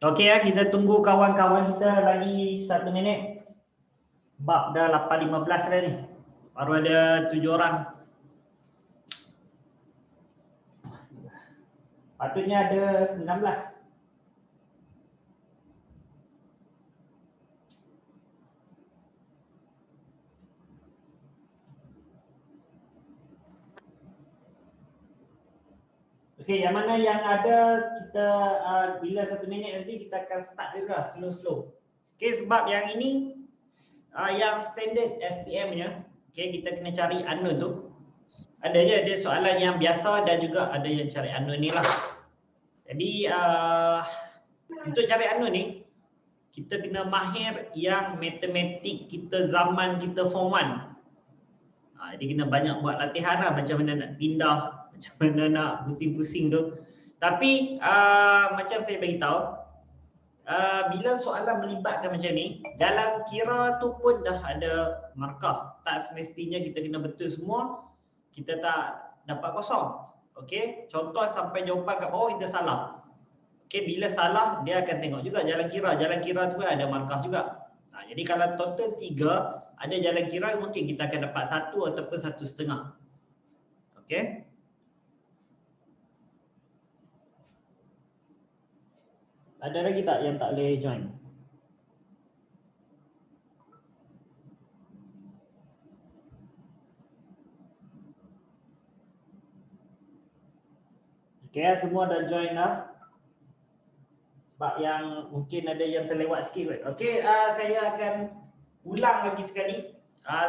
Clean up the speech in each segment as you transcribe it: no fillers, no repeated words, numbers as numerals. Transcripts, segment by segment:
Okey ya, kita tunggu kawan-kawan kita lagi 1 minit. Sebab dah 8.15 dah ni. Baru ada 7 orang. Patutnya ada 19. Okey, yang mana yang ada kita bila 1 minit nanti kita akan start dulu lah slow-slow. Okey, sebab yang ini yang standard SPM-nya, okey, kita kena cari unknown tu. Ada je dia soalan yang biasa dan juga ada yang cari unknown ni lah. Jadi untuk cari unknown ni kita kena mahir yang matematik kita zaman kita form 1. Jadi kena banyak buat latihan lah macam mana nak pindah, macam mana nak pusing-pusing tu. Tapi macam saya beritahu, bila soalan melibatkan macam ni, jalan kira tu pun dah ada markah. Tak semestinya kita kena betul semua, kita tak dapat kosong. Okey, contoh sampai jawapan kat bawah kita salah. Okey, bila salah dia akan tengok juga jalan kira. Jalan kira tu ada markah juga. Jadi kalau total 3, ada jalan kira mungkin kita akan dapat 1 ataupun 1.5. Okey. Ada lagi tak yang tak boleh join? Okey, semua dah join dah. Sebab yang mungkin ada yang terlewat sikit. Okey, saya akan ulang lagi sekali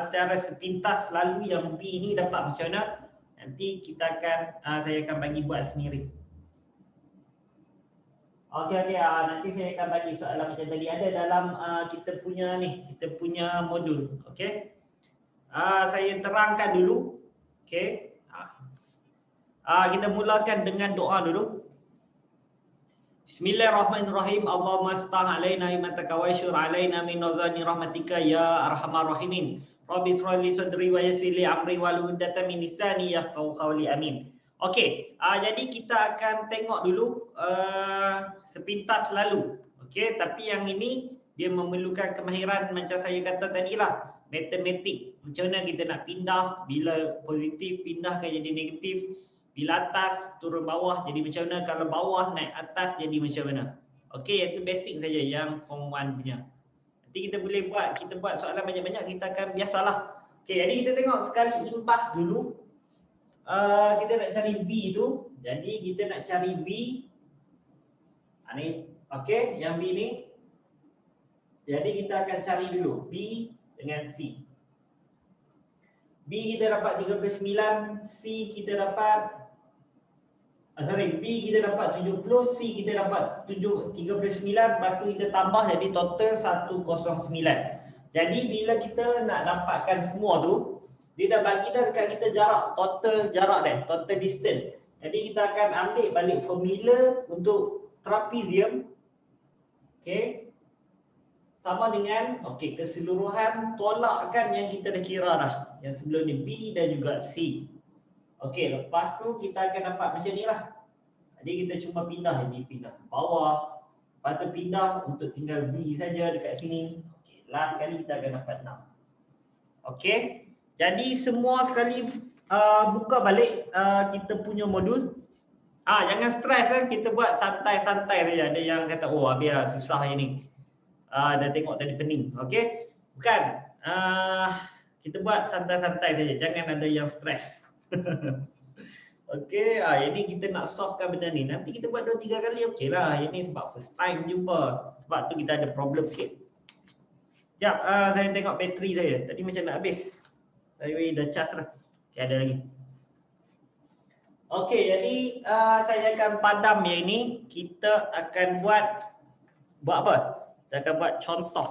secara sepintas lalu yang B ni dapat macam mana. Nanti kita akan saya akan bagi buat sendiri. Okey, nanti saya akan bagi soalan macam tadi ada dalam kita punya ni, kita punya modul. Okey. Saya terangkan dulu. Okey. Kita mulakan dengan doa dulu. Bismillahirrahmanirrahim. Allahumma astah alaina imataka wa syur alaina min nazani rahmatika ya arhamar rahimin. Rabbi shrahli sadri wa yassir li amri wahlul 'uqdatam min lisani yafqahu qawli. Amin. Okey, jadi kita akan tengok dulu sepintas lalu. Okey, tapi yang ini dia memerlukan kemahiran macam saya kata tadilah, matematik. Macam mana kita nak pindah, bila positif pindah ke jadi negatif, bila atas turun bawah jadi macam mana, kalau bawah naik atas jadi macam mana. Okey, itu basic saja yang form 1 punya. Nanti kita boleh buat, kita buat soalan banyak-banyak, kita akan biasalah. Okey, jadi kita tengok sekali imbas dulu. Kita nak cari B tu. Jadi kita nak cari B. Ni, okey, yang B ni. Jadi kita akan cari dulu B dengan C. B kita dapat 39, C kita dapat B kita dapat 70, C kita dapat 39, lepas tu kita tambah jadi total 109. Jadi bila kita nak dapatkan semua tu, dia dah bagi dah dekat kita jarak, total jarak dia, total distance. Jadi kita akan ambil balik formula untuk trapezium. Okey. Sama dengan keseluruhan tolakkan yang kita dah kira dah. Yang sebelum ni B dan juga C. Okey, lepas tu kita akan dapat macam ni lah. Jadi kita cuma pindah ini, pindah ke bawah. Lepas tu pindah untuk tinggal B saja dekat sini. Okey, last kali kita akan dapat 6. Okey. Jadi semua sekali buka balik kita punya modul. Jangan stres kan, kita buat santai-santai saja. Ada yang kata, oh habislah susah ini. Dah tengok tadi pening. Okey. Bukan. Kita buat santai-santai saja. Jangan ada yang stres. Okey, ini kita nak solvekan benda ni. Nanti kita buat 2-3 kali okeylah. Ini sebab first time jumpa. Sebab tu kita ada problem sikit. Sekejap, saya tengok bateri saya. Tadi macam nak habis. Saya dah charge lah. Okey, ada lagi. Okey, jadi saya akan padam yang ini. Kita akan buat apa? Kita akan buat contoh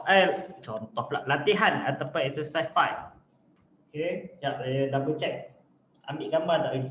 pula, latihan ataupun exercise 5. Okey, sekejap saya double check. Ambil gambar tak lagi?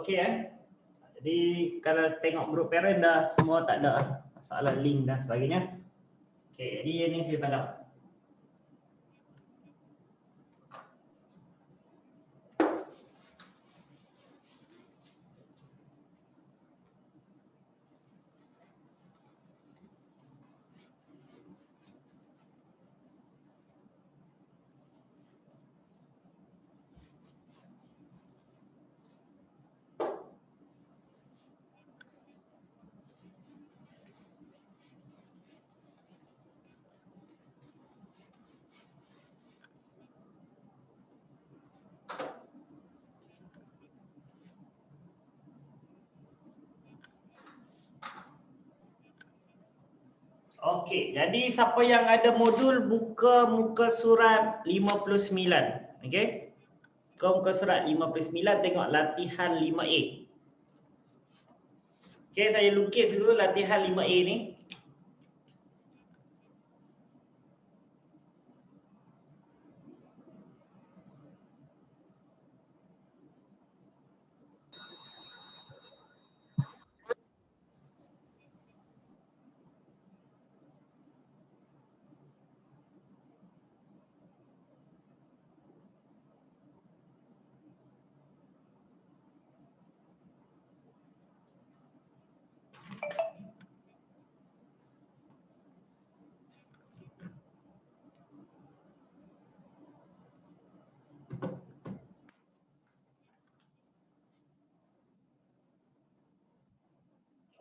okey Jadi kalau tengok grup parent dah semua tak ada masalah link dan sebagainya. Okey, jadi ini saya padam. Okey, jadi siapa yang ada modul buka muka surat 59. Okey. Buka muka surat 59 tengok latihan 5A. Okey, saya lukis dulu latihan 5A ni.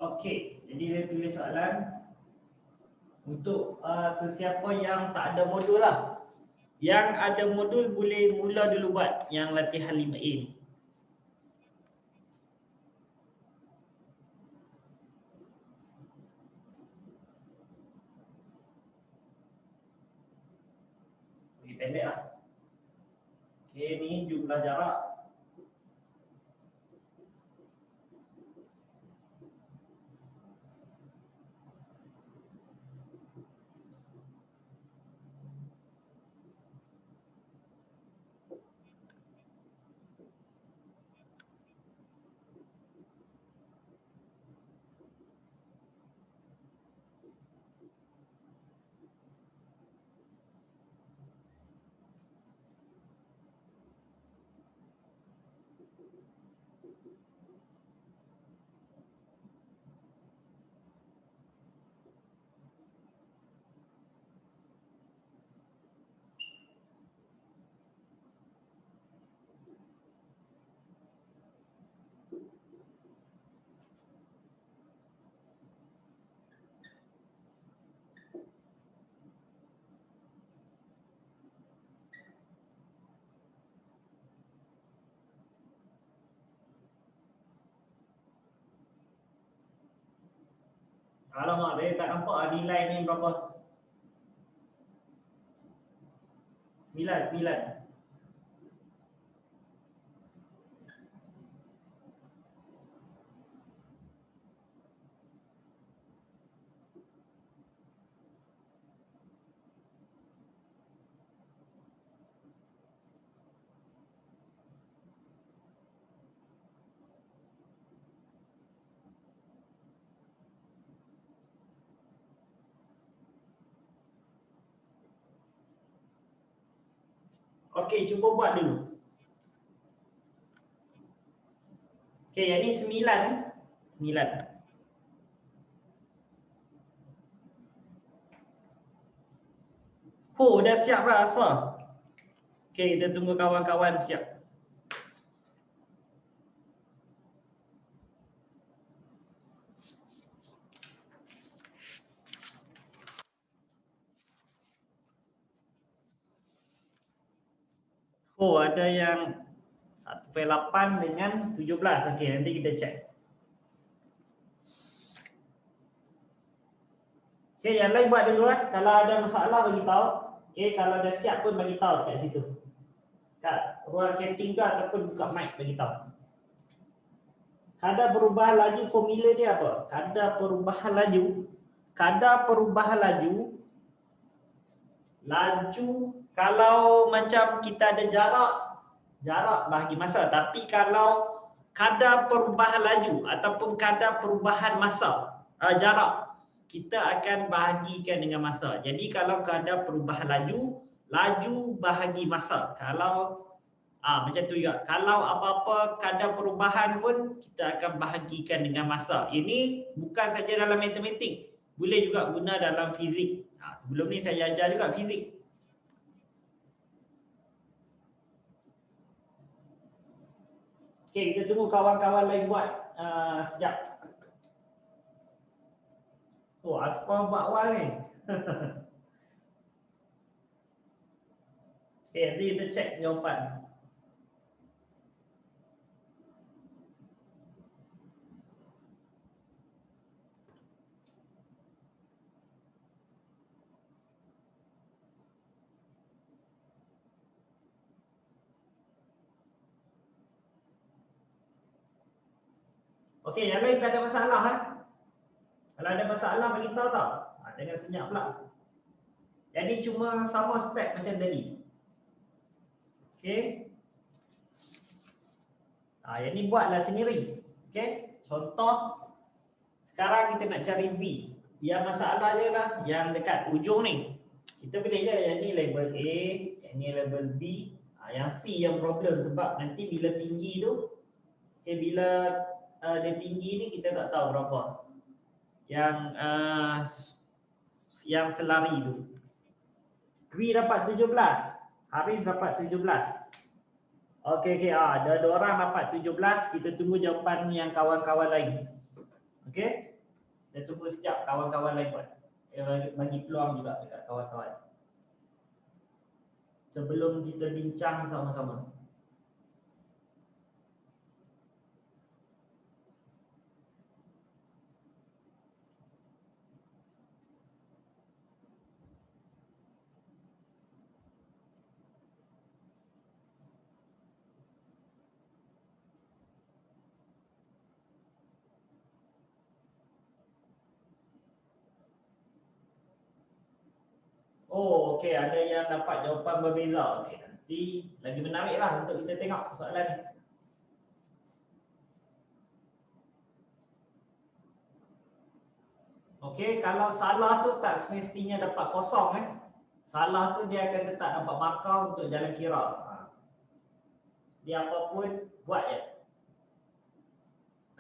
Okey, jadi saya tulis soalan untuk sesiapa yang tak ada modul lah. Yang ada modul boleh mula dulu buat yang latihan 5A ni. Bagi pendek lah. Okey, ni jumlah jarak. Alamak, saya tak nampak nilai ni berapa. 9. Okey, cuba buat dulu. Okey, yang ni 9 9. Oh, dah siap dah Asfa. Okey, kita tunggu kawan-kawan siap. Oh, ada yang 1/8 dengan 17. Okey, nanti kita cek. Okey, yang lain buat dulu Kalau ada masalah bagi tahu. Okey, kalau dah siap pun bagi tahu kat situ. Kat ruang chatting tu ataupun buka mic bagi tahu. Kadar perubahan laju formula dia apa? Kadar perubahan laju kalau macam kita ada jarak bahagi masa, tapi kalau kadar perubahan laju ataupun kadar perubahan masa, jarak, kita akan bahagikan dengan masa. Jadi kalau kadar perubahan laju, laju bahagi masa. Kalau macam tu juga. Kalau apa-apa kadar perubahan pun kita akan bahagikan dengan masa. Ini bukan saja dalam matematik, boleh juga guna dalam fizik. Sebelum ni saya ajar juga fizik. Okey, kita tunggu kawan-kawan lain buat sekejap. Oh, Aspa buat awal ni. Okey, nanti kita cek jawapan. Okey, yang lain tak ada masalah Kalau ada masalah beritahu tau. Jangan senyap pula. Jadi cuma sama step macam tadi. Okey. Yang ni buatlah sendiri. Okey. Contoh, sekarang kita nak cari V. Yang masalah je lah yang dekat ujung ni. Kita boleh je yang ni label A, yang ni label B. Yang C yang problem sebab nanti bila tinggi tu, bila dia tinggi ni kita tak tahu berapa. Yang selari tu. V dapat 17. Haris dapat 17. Okey. Ada orang dapat 17. Kita tunggu jawapan yang kawan-kawan lain. Okey. Kita tunggu sekejap kawan-kawan lain buat. Bagi peluang juga dekat kawan-kawan. Sebelum kita bincang sama-sama. Oh, okey, ada yang dapat jawapan berbeza. Okey, nanti lagi menariklah untuk kita tengok soalan ni. Okey, kalau salah tu tak semestinya dapat kosong Salah tu dia akan tetap dapat markah untuk jalan kira. Dia apa pun buat je.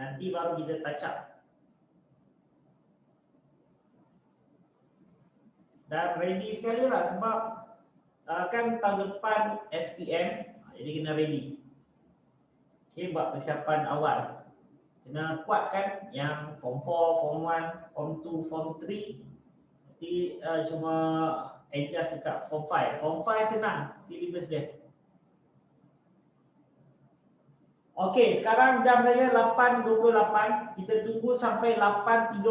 Nanti baru kita touch up. Dan ready sekali lah sebab kan tahun depan SPM, jadi kena ready. Okey, buat persiapan awal. Kena kuatkan yang form 4, form 1, form 2, form 3. Nanti cuma adjust dekat form 5. Form 5 senang syllabus dia. Okey, sekarang jam saya 8.28. Kita tunggu sampai 8.30.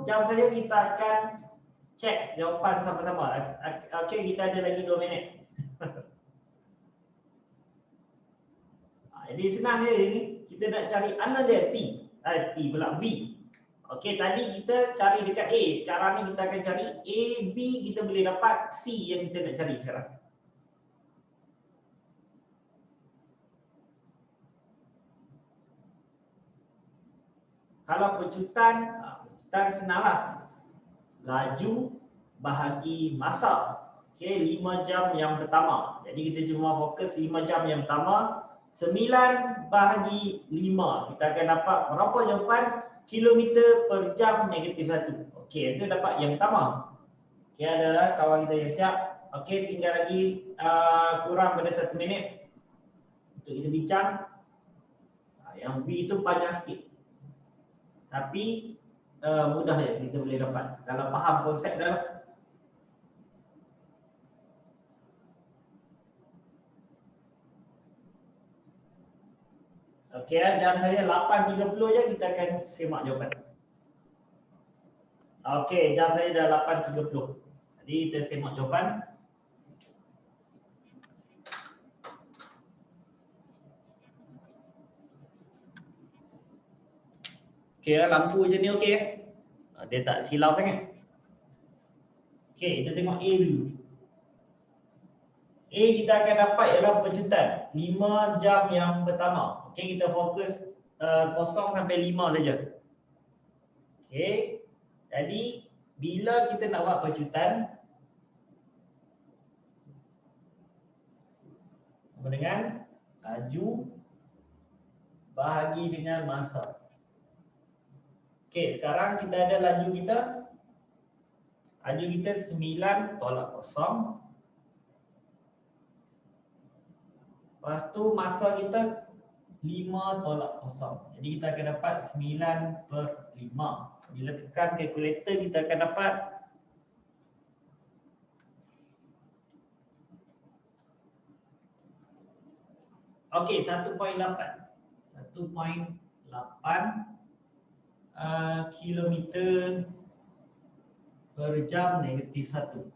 Jam saya kita akan cek jawapan sama-sama. Okey, kita ada lagi 2 minit. Jadi senang je ini. Kita nak cari mana dia T pula B. Okey, tadi kita cari dekat A. Sekarang ni kita akan cari A, B kita boleh dapat, C yang kita nak cari sekarang. Kalau pecutan senanglah. Laju bahagi masa. Okey, 5 jam yang pertama. Jadi kita cuma fokus 5 jam yang pertama. 9 bahagi 5. Kita akan dapat berapa jawapan? Kilometer per jam negatif 1. Okey, itu dapat yang pertama. Okey, adalah kawan kita yang siap. Okey, tinggal lagi kurang pada 1 minit untuk kita bincang. Yang B itu panjang sikit. Tapi mudah je kita boleh dapat. Kalau faham konsep dah. Okey, jam saya 8.30 je kita akan semak jawapan. Okey, jam saya dah 8.30. Jadi kita semak jawapan. Okey, lampu je ni okey. Dia tak silau sangat. Okey, kita tengok A dulu. A kita akan dapat ialah pecutan 5 jam yang pertama. Okey, kita fokus 0 sampai 5 saja. Okey. Jadi bila kita nak buat percutan sama dengan laju bahagi dengan masa. Okey, sekarang kita ada laju kita. Laju kita 9 tolak 0. Lepas tu masa kita 5 tolak 0. Jadi kita akan dapat 9/5. Bila tekan kalkulator kita akan dapat okey 1.8 kilometer per jam -1.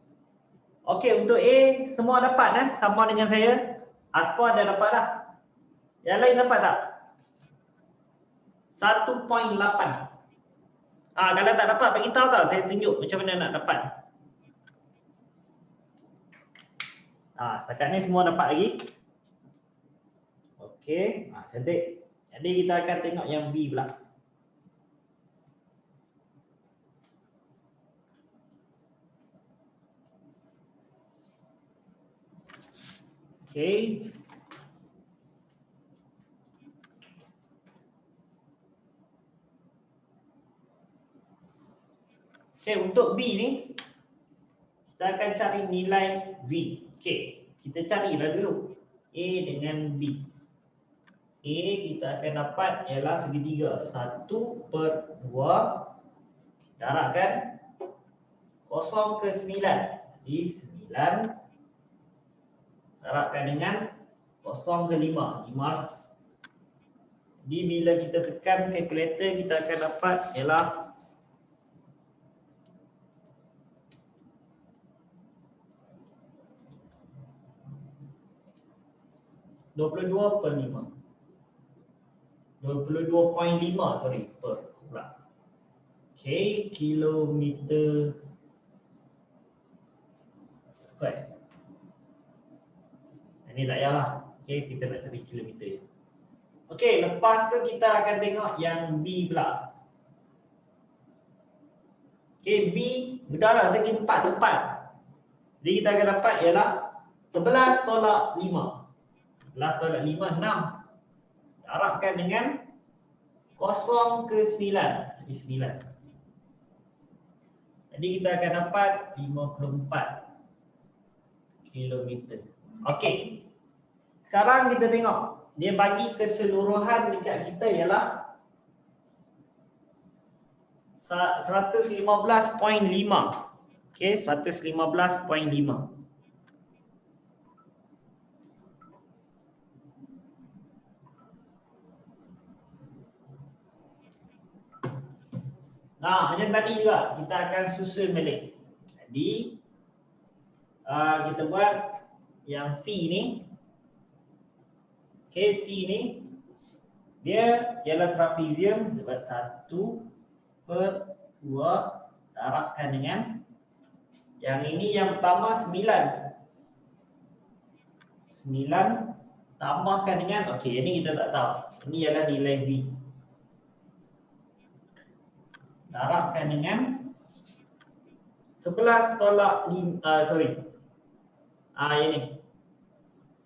Okey, untuk A semua dapat sama dengan saya. Aspa dah dapat dah. Yang lain dapat tak? 1.8. Kalau tak dapat bagi tahu tau, saya tunjuk macam mana nak dapat. Setakat ni semua dapat lagi. Okey, cantik. Jadi kita akan tengok yang B pula. Okey. Okey, untuk B ni kita akan cari nilai V. Okey, kita carilah dulu A dengan B. A kita akan dapat ialah segitiga 1/2. Darabkan 0 ke 9. Jadi 9 darabkan dengan 0 ke 5. 5. Jadi bila kita tekan kalkulator kita akan dapat ialah 22/5. 22.5 sorry per pula. Okey, kilometer square. Ini tak payahlah. Okey, kita nak cari kilometer. Okey, lepas tu kita akan tengok yang B pula. Okey, B mudahlah segi 4 tepat. Jadi kita akan dapat ialah 11 tolak 5. 11 tolak 5 6. Darabkan dengan 0 ke 9. Jadi 9. Jadi kita akan dapat 54 kilometer. Okey. Sekarang kita tengok dia bagi keseluruhan dekat kita ialah 115.5. Okey, 115.5. Macam tadi juga kita akan susun balik. Jadi kita buat yang C ni. Okey, C ni dia ialah trapezium. Kita buat 1/2 darabkan dengan yang ini yang pertama 9. 9 tambahkan dengan okey, ini kita tak tahu. Ini ialah nilai V. Darabkan dengan 11 tolak 5, sorry. Ini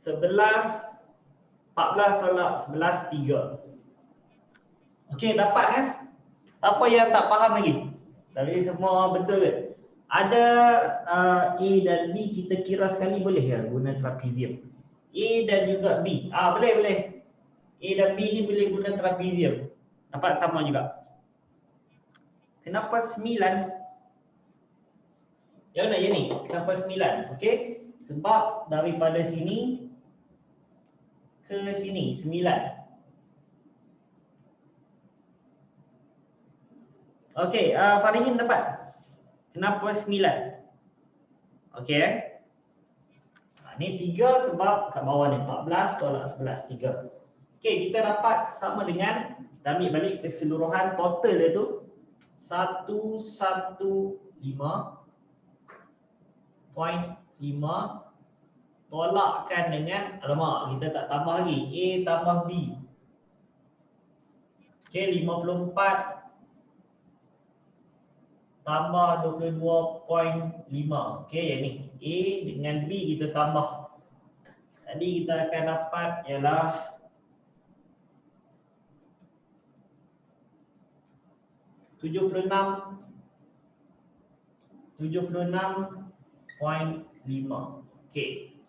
11 14 tolak 11 3. Okey, dapat kan? Apa yang tak faham lagi? Tapi semua betul ke? Ada A dan B kita kira sekali boleh ke guna trapezium? A dan juga B. Boleh. A dan B ni boleh guna trapezium. Dapat sama juga. Kenapa 9? Yang mana yang ni? Kenapa 9? Okey. Sebab daripada sini ke sini 9. Okey, Farihin dapat. Kenapa 9? Okey. Ni 3 sebab kat bawah ni 14 tolak 11 3. Okey, kita dapat sama dengan kita ambil balik keseluruhan total dia tu 115.5 tolakkan dengan, alamak kita tak tambah lagi, A tambah B. Okey, 54 tambah 22.5. Okey, yang ni A dengan B kita tambah. Jadi kita akan dapat ialah 76.5. Okey.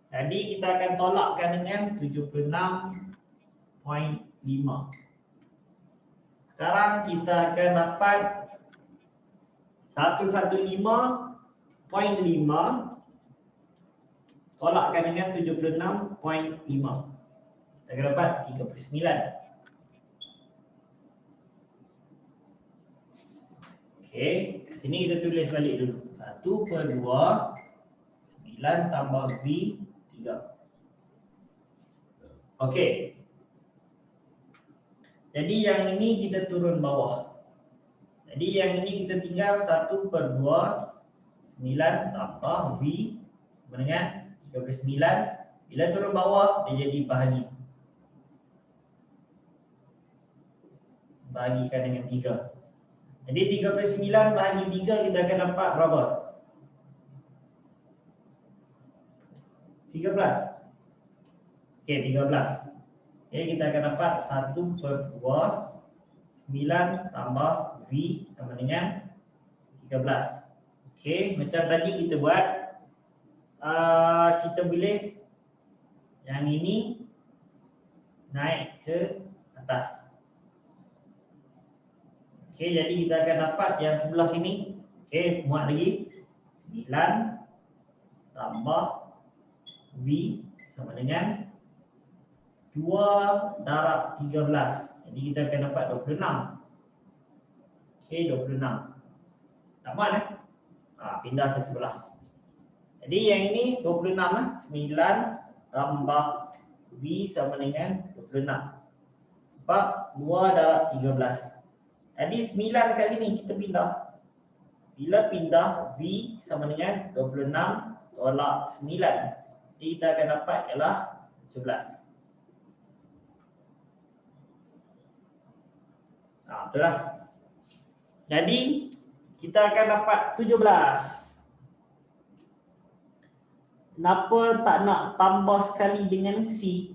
Jadi kita akan tolakkan dengan 76.5. Sekarang kita akan dapat 115.5 tolakkan dengan 76.5. Kita akan dapat 39. Okey, sini kita tulis balik dulu. 1/2 9 tambah V 3. Okey. Jadi yang ini kita turun bawah. Jadi yang ini kita tinggal 1/2 9 tambah V sama dengan 39. Bila turun bawah dia jadi bahagi. Bahagikan dengan 3. Jadi 39 bahagi 3 kita akan dapat berapa? 13. Okey, 13. Okey, kita akan dapat 1/2 9 tambah V sama dengan 13. Okey, macam tadi kita buat, kita boleh yang ini naik ke atas. Okey, jadi kita akan dapat yang sebelah sini. Okey, muat lagi. 9 tambah V sama dengan 2/13. Jadi kita akan dapat 26. Okey, 26. Tak muat pindah ke sebelah. Jadi yang ini 26 lah. 9 tambah V sama dengan 26. Sebab 2/13. Jadi 9 kat sini kita pindah. Bila pindah V sama dengan 26 tolak 9. Jadi kita akan dapat ialah 17. Betul lah. Jadi kita akan dapat 17. Kenapa tak nak tambah sekali dengan C?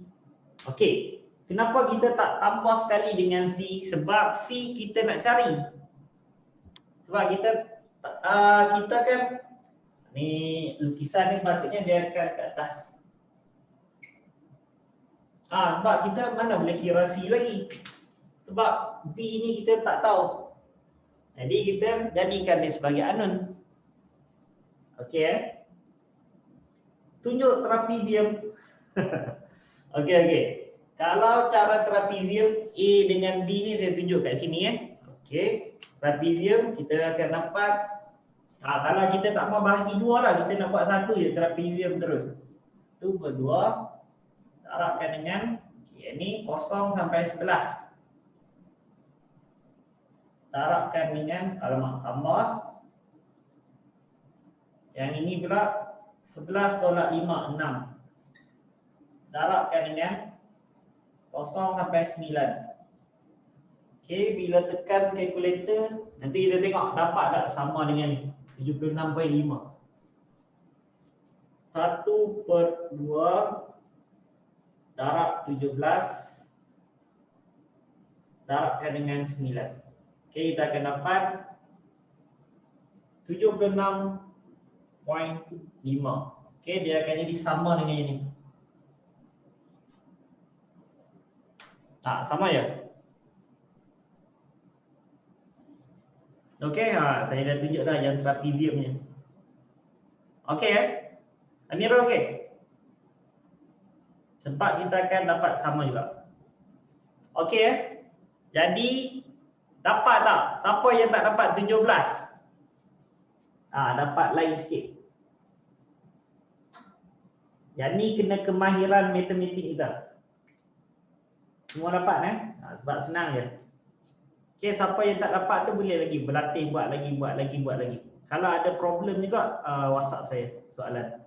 Okey. Kenapa kita tak tambah sekali dengan C? Sebab C kita nak cari. Sebab kita kan ni lukisan ni patutnya dia akan ke atas. Sebab kita mana boleh kira C lagi. Sebab V ni kita tak tahu. Jadi kita jadikan dia sebagai unknown. Okey Tunjuk trapezium. Okey. Kalau cara trapezium A dengan B ni saya tunjuk kat sini Okey. Trapezium kita akan dapat kalau kita tak mau bahagi 2 lah, kita nak buat satu je trapezium terus. 2/2 darabkan dengan ni 0 sampai 11. Darabkan dengan tambah. Yang ini pula 11 tolak 5 6. Darabkan dengan 0 sampai 9. Okey, bila tekan kalkulator nanti kita tengok dapat tak sama dengan ni 76.5. 1/2 darab 17 darabkan dengan 9. Okey, kita akan dapat 76.5. Okey, dia akan jadi sama dengan ini. Sama ya? Okey, saya dah tunjuk dah yang trapeziumnya. Okey Amirul okey? Sebab kita akan dapat sama juga. Okey Jadi dapat tak? Siapa yang tak dapat 17? Dapat lain sikit. Yang ni kena kemahiran matematik kita. Semua dapat sebab senang je. Okey, siapa yang tak dapat tu boleh lagi berlatih buat lagi. Kalau ada problem juga WhatsApp saya soalan.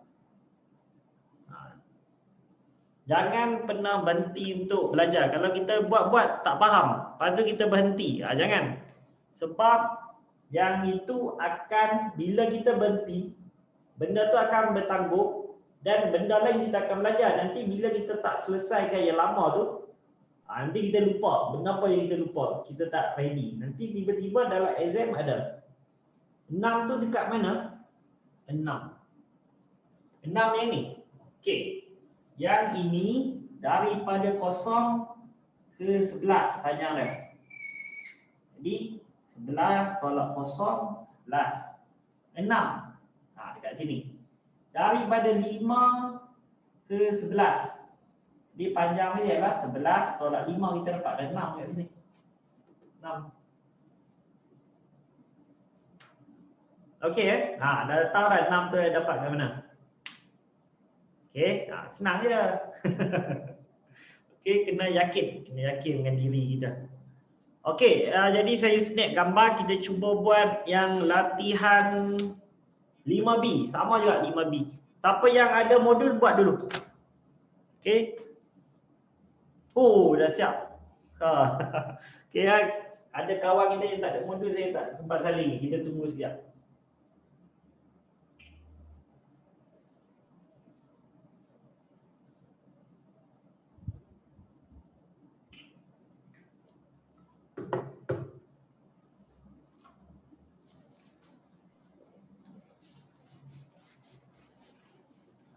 Jangan pernah berhenti untuk belajar. Kalau kita buat-buat tak faham, lepas tu kita berhenti. Jangan. Sebab yang itu akan, bila kita berhenti, benda tu akan bertangguh dan benda lain kita akan belajar. Nanti bila kita tak selesaikan yang lama tu, nanti kita lupa. Benda apa yang kita lupa? Kita tak ready. Nanti tiba-tiba dalam exam ada 6 tu dekat mana? 6. 6 yang ni. Okey. Yang ini daripada 0 ke 11 panjang dia. Jadi 11 tolak 0, 11. 6. Dekat sini. Daripada 5 ke 11. Jadi panjang ni ialah 11 tolak 5, kita dapat ada 6 kat sini. 6. Okey dah tahu dah 6 tu dapat kat mana. Okey, senang je. Okey, kena yakin dengan diri kita. Okey, jadi saya snap gambar, kita cuba buat yang latihan 5B, sama juga 5B. Siapa yang ada modul buat dulu. Okey. Dah siap. Okey, ada kawan kita yang tak ada modul, saya tak sempat salin. Kita tunggu sekejap.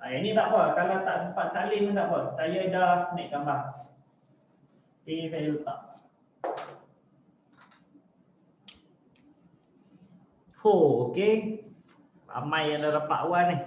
Ini tak apa, kalau tak sempat salin pun tak apa. Saya dah snap gambar. Okey, saya letak. Okey. Ramai yang dah dapat awal ni.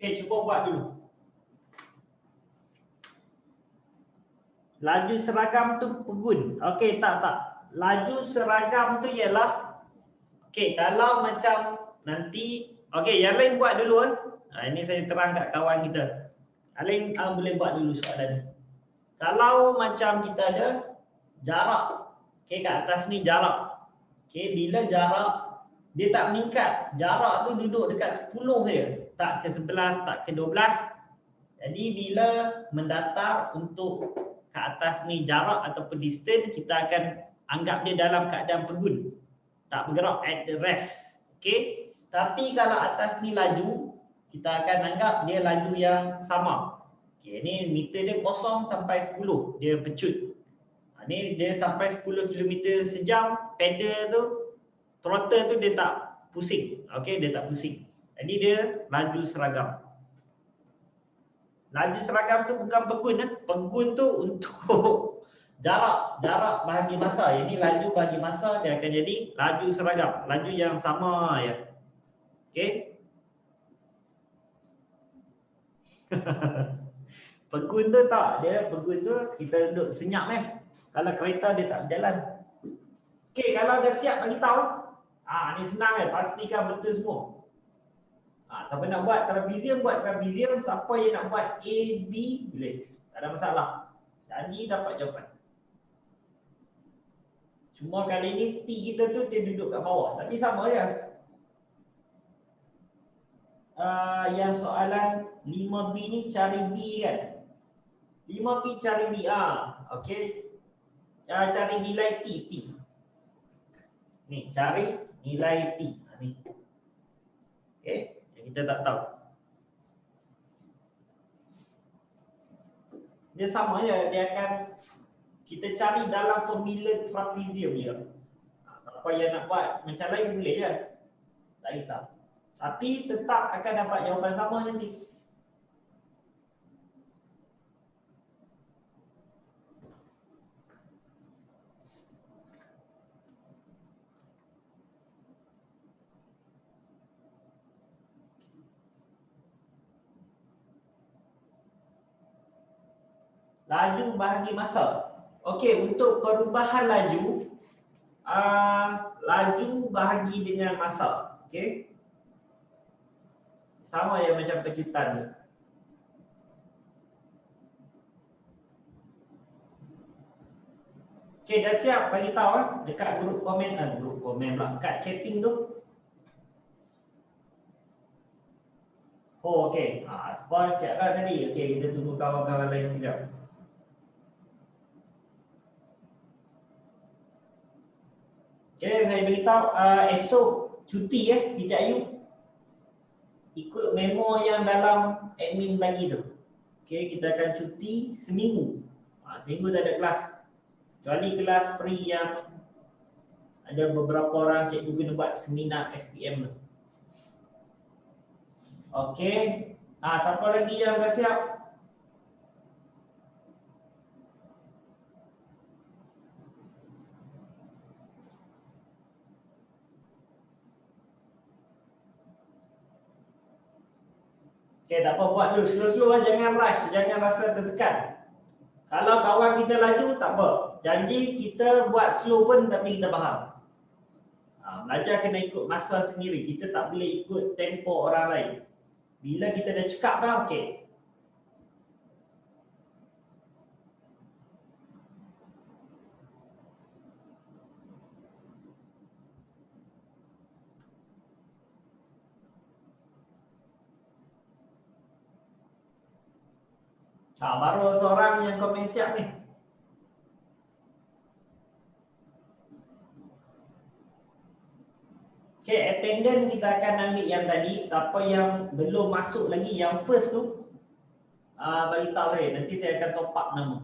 Okey, cuba buat dulu. Laju seragam tu pegun. Okey, tak. Laju seragam tu ialah, okey, kalau macam nanti, okey, yang lain buat dulu ini saya terang kat kawan kita. Yang lain boleh buat dulu soalan ni. Kalau macam kita ada jarak, okey, kat atas ni jarak. Okey, bila jarak dia tak meningkat, jarak tu duduk dekat 10 je, tak ke 11, tak ke 12. Jadi bila mendatar untuk ke atas ni jarak ataupun distance, kita akan anggap dia dalam keadaan pegun, tak bergerak, at the rest. Okey, tapi kalau atas ni laju, kita akan anggap dia laju yang sama. Okey, ni meter dia 0 sampai 10, dia pecut. Ni dia sampai 10 km sejam, pedal tu, throttle tu dia tak pusing. Okey, dia tak pusing. Jadi dia laju seragam. Laju seragam tu bukan pegun. Pegun tu untuk jarak bahagi masa. Yang ni laju bahagi masa, dia akan jadi laju seragam. Laju yang sama ya. Okey. Pegun tu tak, dia pegun tu kita duduk senyap Kalau kereta dia tak berjalan. Okey, kalau dah siap bagi tahu. Ni senang pastikan betul semua. Tapi nak buat trapezium, siapa yang nak buat A, B boleh. Tak ada masalah. Janji dapat jawapan. Cuma kali ni T kita tu dia duduk kat bawah, tapi sama je. Yang soalan 5B ni cari B kan? 5B cari B. Okey. Cari nilai T. Ni, cari nilai T. Ni. Okey, yang kita tak tahu. Dia sama je, dia akan kita cari dalam formula trapezium je. Apa yang nak buat macam lain boleh je. Tak risau. Tapi tetap akan dapat jawapan sama nanti. Laju bahagi masa. Okey, untuk perubahan laju, laju bahagi dengan masa. Okey. Sama ya macam pencitraan tu. Okey, dah siap bagi tahu dekat grup komen pula, dekat chatting tu. Okey. Spawn siap dah tadi. Okey, kita tunggu kawan-kawan lain sekejap. Okey, saya beritahu esok cuti Titik Ayu. Ikut memo yang dalam admin bagi tu. Okey, kita akan cuti seminggu. Seminggu tak ada kelas. Kecuali kelas free yang ada beberapa orang cikgu guna buat seminar SPM tu. Okey. Siapa lagi yang dah siap? Okey, tak apa, buat dulu. Slow-slow jangan rush, jangan rasa tertekan. Kalau kawan kita laju, tak apa. Janji kita buat slow pun tapi kita faham. Belajar kena ikut masa sendiri. Kita tak boleh ikut tempo orang lain. Bila kita dah cakap dah, okey. Baru seorang yang komen siap ni. Okey, attendance kita akan ambil yang tadi. Siapa yang belum masuk lagi, yang first tu, bagi tahu saya. Nanti saya akan top up nama.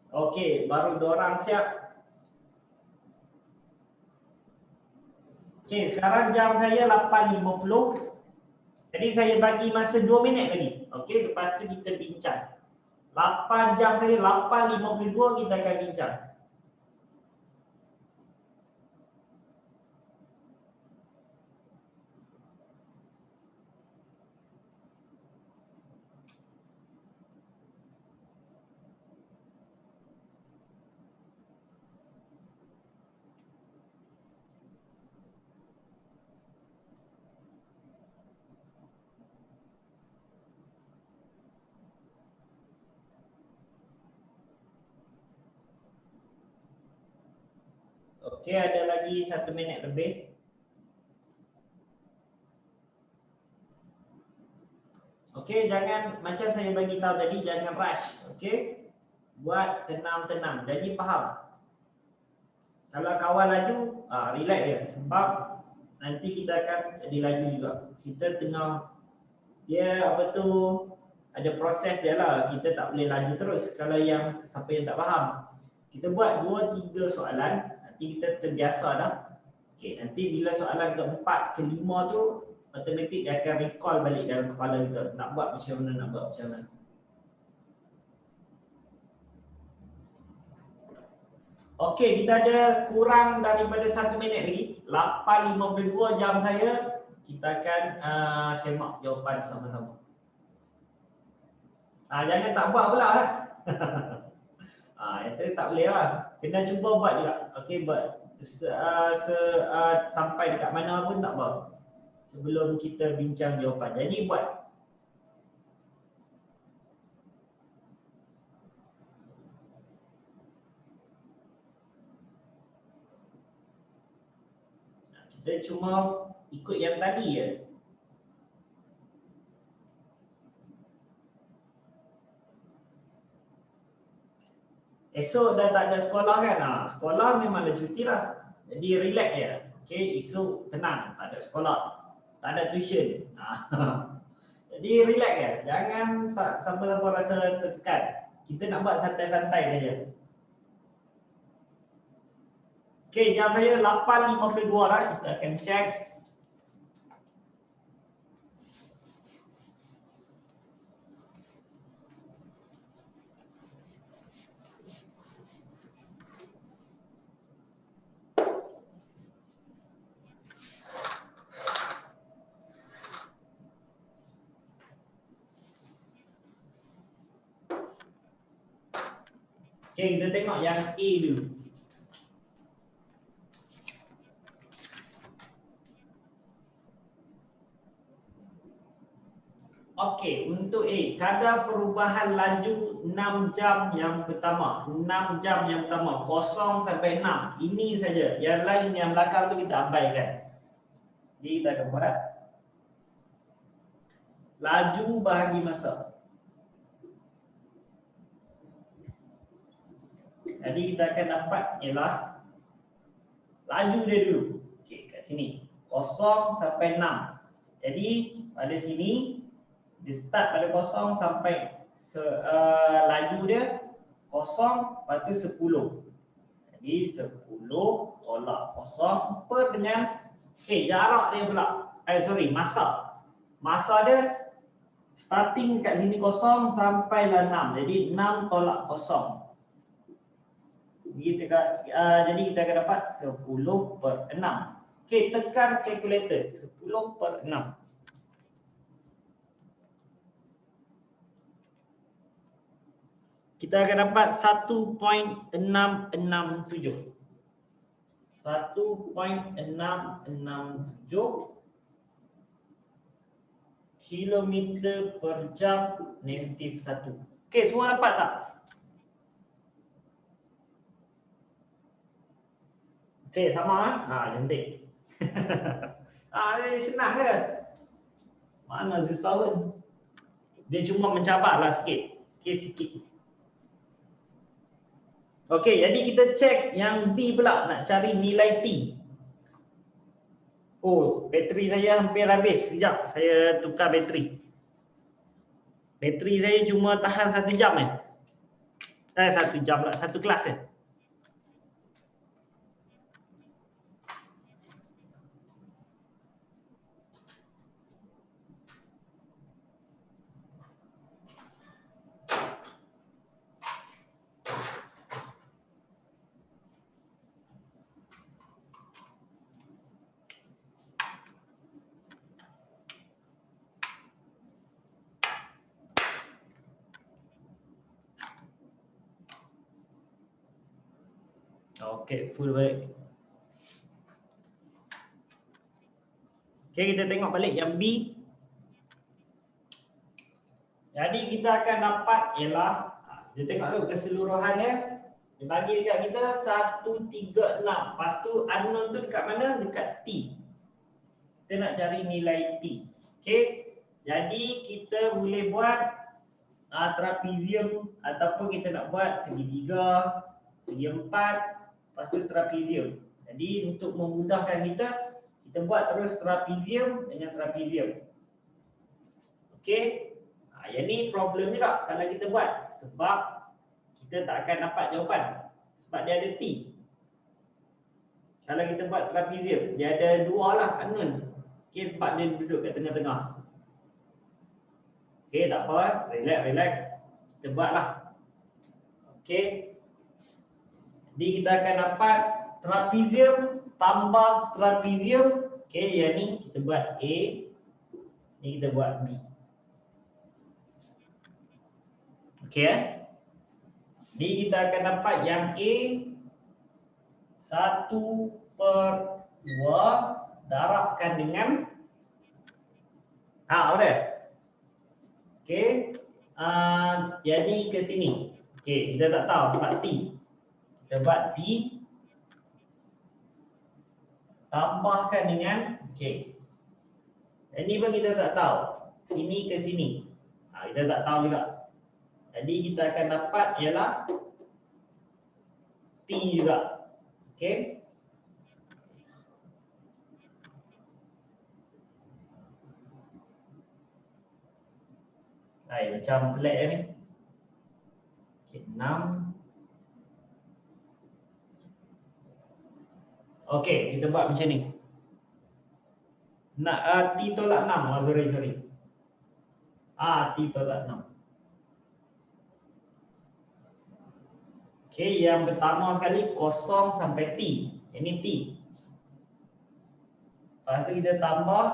Okey, baru 2 orang siap. Okey, sekarang jam saya 8.50. Jadi saya bagi masa 2 minit lagi. Okey, lepas tu kita bincang. 8 jam saya, 8.52 kita akan bincang. Okey, ada lagi 1 minit lebih. Okey, jangan macam saya bagi tahu tadi, jangan rush. Okey. Buat tenang-tenang. Jadi faham. Kalau kawal laju, relax je. Sebab nanti kita akan jadi laju juga. Kita tengah dia apa tu, ada proses dia lah. Kita tak boleh laju terus kalau yang siapa yang tak faham. Kita buat 2-3 soalan, nanti kita terbiasa dah. Okey, nanti bila soalan keempat, kelima tu automatik dia akan recall balik dalam kepala kita. Nak buat macam mana, nak buat macam mana. Okey, kita ada kurang daripada 1 minit lagi. 8.52 jam saya. Kita akan semak jawapan sama-sama. Jangan tak buat pula lah. Itu tak boleh lah. Kena cuba buat juga. Okey, buat sampai dekat mana pun tak apa. Sebelum kita bincang jawapan. Jadi buat. Kita cuma ikut yang tadi je. Esok dah tak ada sekolah kan? Sekolah memanglah cuti lah. Jadi relax je. Okey, esok tenang, tak ada sekolah. Tak ada tuition. Jadi relax je. Jangan siapa-siapa rasa tertekan. Kita nak buat santai-santai saja. Okey, jam saya 8.52 lah. Kita akan check. Okey, kita tengok yang A dulu. Okey, untuk A, kadar perubahan laju 6 jam yang pertama. 6 jam yang pertama, 0 sampai 6. Ini saja. Yang lain, yang belakang tu kita abaikan. Jadi kita akan buat laju bahagi masa. Jadi kita akan dapat ialah laju dia dulu. Okey, kat sini 0 sampai 6. Jadi pada sini dia start pada 0 sampai laju dia 0, lepas tu 10. Jadi 10 tolak 0 per dengan jarak dia pula. Masa. Masa dia starting kat sini 0 sampai 6. Jadi 6 tolak 0. Jadi kita akan dapat 10 per 6. Okey, tekan kalkulator. 10 per 6. Kita akan dapat 1.667. 1.667 kilometer per jam -1. Okey, semua dapat tak? Okey, sama kan? Cantik. Ini senang ke? Mana susah pun. Dia cuma mencabarlah sikit. Okey, sikit. Okey, jadi kita cek yang B pula, nak cari nilai T. Oh, bateri saya hampir habis. Sekejap, saya tukar bateri. Bateri saya cuma tahan 1 jam 1 jam lah, 1 kelas Okey, full balik. Okey, kita tengok balik yang B. Jadi kita akan dapat ialah, kita tengok dulu keseluruhannya. Dia bagi dekat kita 136. Lepas tu unknown tu dekat mana? Dekat T. Kita nak cari nilai T. Okey. Jadi kita boleh buat trapezium ataupun kita nak buat segitiga, segi empat, lepas tu trapezium. Jadi untuk memudahkan kita, kita buat terus trapezium dengan trapezium. Okey. Yang ni problem juga kalau kita buat, sebab kita tak akan dapat jawapan sebab dia ada T. Kalau kita buat trapezium, dia ada dua lah unknown. Okey, sebab dia duduk kat tengah-tengah. Okey, tak apa, relax. Kita buatlah. Okey. Jadi kita akan dapat trapezium tambah trapezium. Okey, yang ni kita buat A, ni kita buat B. Okey Jadi kita akan dapat yang A 1/2 darabkan dengan udah. Okey. Jadi ke sini. Okey, kita tak tahu sebab T. Kita buat T tambahkan dengan Ini pun kita tak tahu. Sini ke sini. Kita tak tahu juga. Jadi kita akan dapat ialah T juga. Okey. Macam pelik ni. Okey, 6. Okey, kita buat macam ni. Nak T tolak 6. Sorry. T tolak 6. Okey, yang pertama sekali 0 sampai T. Ini T. Lepas tu kita tambah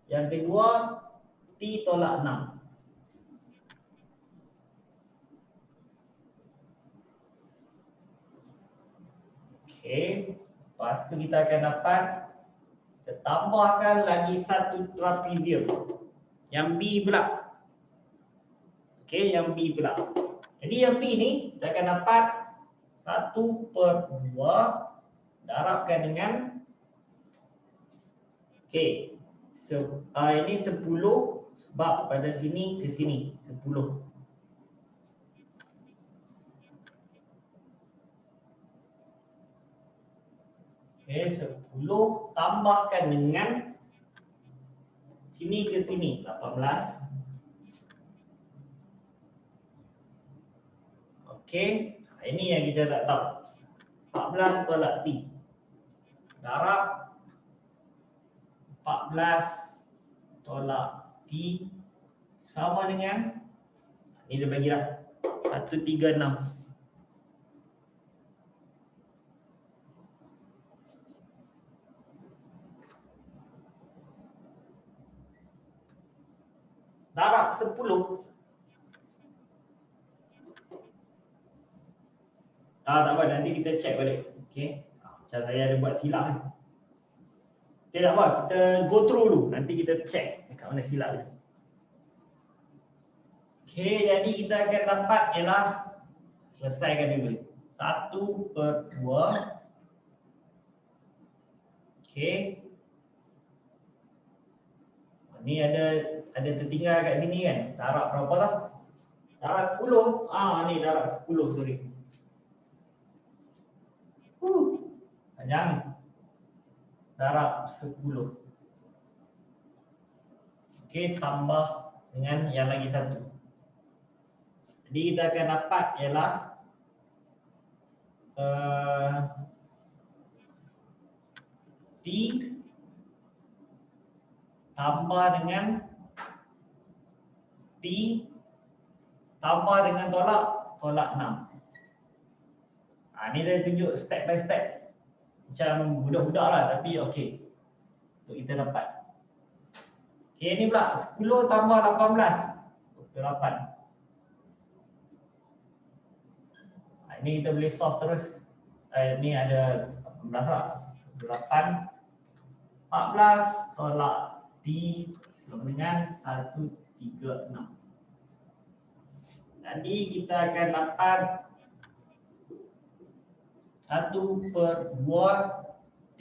yang kedua T tolak 6. Okey, lepas tu kita akan dapat, kita tambahkan lagi satu trapezium. Yang B pula. Okey, yang B pula. Jadi yang B ni kita akan dapat 1/2 darabkan dengan ini 10 sebab pada sini ke sini 10. Okey, 10 tambahkan dengan sini ke sini 18. Okey, ini yang kita tak tahu. 14 tolak T. Darab 14 tolak T sama dengan, ini dia bagilah 136. Darab 10. Tak apa, nanti kita check balik. Okey. Macam saya ada buat silap ni. Okey, tak apa, kita go through dulu. Nanti kita check dekat mana silap tu. Okey, jadi kita akan dapat ialah, selesaikan dulu. 1/2. Okey. Ni ada tertinggal kat sini kan. Darab berapa lah? Darab 10. Ni darab 10, sorry. Panjang. Darab 10. Okey, tambah dengan yang lagi satu. Jadi kita akan dapat ialah T tambah dengan T tambah dengan tolak 6. Ni dia tunjuk step by step. Macam budak-budak lah, tapi okey. Untuk kita dapat. Okey, ni pula 10 tambah 18. 28. Ini kita boleh solve terus. Ni ada 18 lah. 8. 14 tolak T sama dengan 136. Jadi kita akan dapat 1/2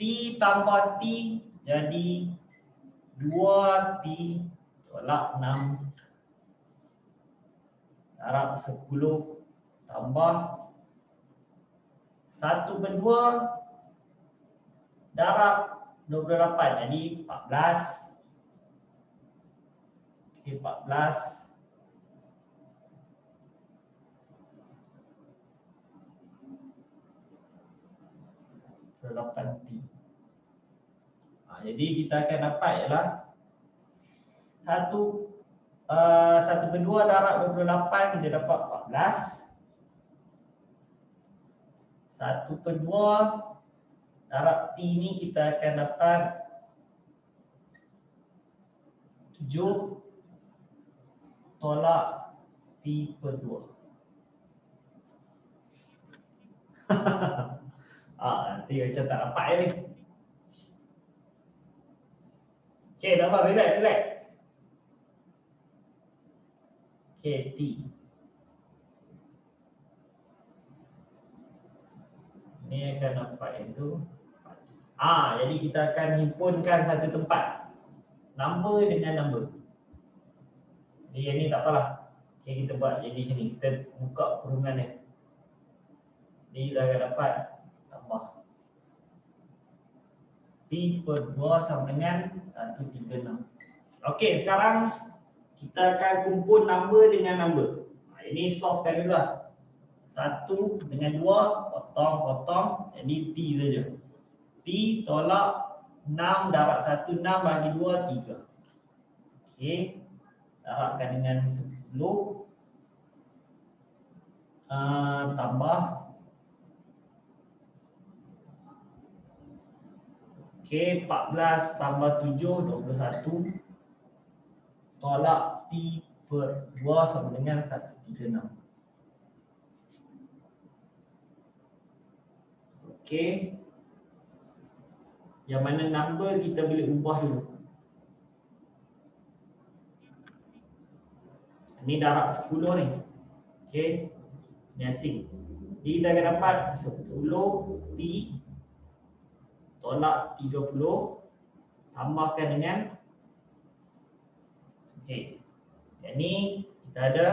T tambah T jadi 2T tolak 6 darab 10 tambah 1/2 darab 28, jadi 14. Okey, 14 8T. Jadi kita akan dapat ialah 1/2 darab 28 kita dapat 14. 1/2 darab T ni kita akan dapat 7 tolak T/2. Nanti macam tak dapat ni. Okey, dah apa? Relax. Okey, T. Ni akan dapat itu. Jadi kita akan himpunkan satu tempat. Number dengan number. Jadi yang ni tak apalah. Okey, kita buat jadi macam ni. Kita buka kurungan dia. Jadi kita akan dapat tambah T/2 sama dengan 136. Okey, sekarang kita akan kumpul number dengan number. Ini solvekan dulu lah. 1 dengan 2 potong, jadi T saja. T tolak 6 darab 1, 6 bagi 2, 3. Okey, darabkan dengan 10 tambah. Okey, 14 tambah 7, 21 tolak T/2 sama dengan 136. Okey, yang mana number kita boleh ubah dulu. Ini darab 10 ni. Okey, ni asing. Jadi kita akan dapat 10T tolak 30 tambahkan dengan yang ni kita ada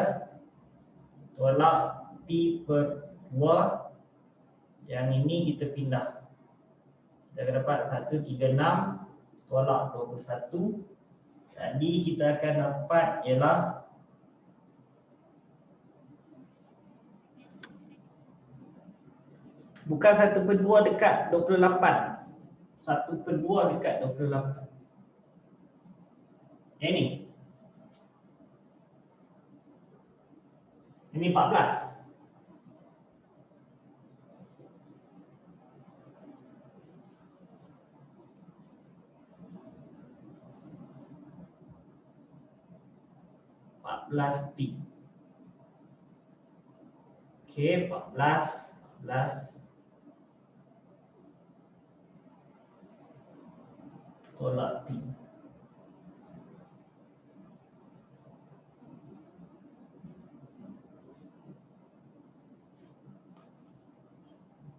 tolak T/2, yang ini kita pindah. Kita akan dapat 136 tolak 21. Jadi kita akan dapat ialah bukan 1/2 dekat 28. 1/2 dekat 28. Yang ni. Ini 14. T. Okey, 14 tolak T.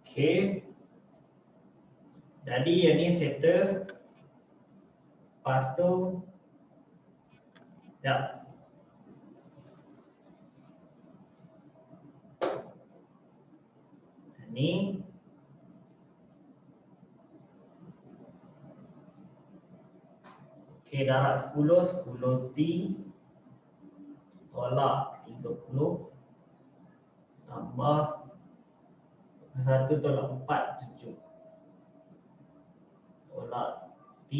Okey. Jadi yang ni settle. Lepas tu ya. Ni okey, darab 10 T tolak 30 tambah 1 tolak 4, 7 tolak T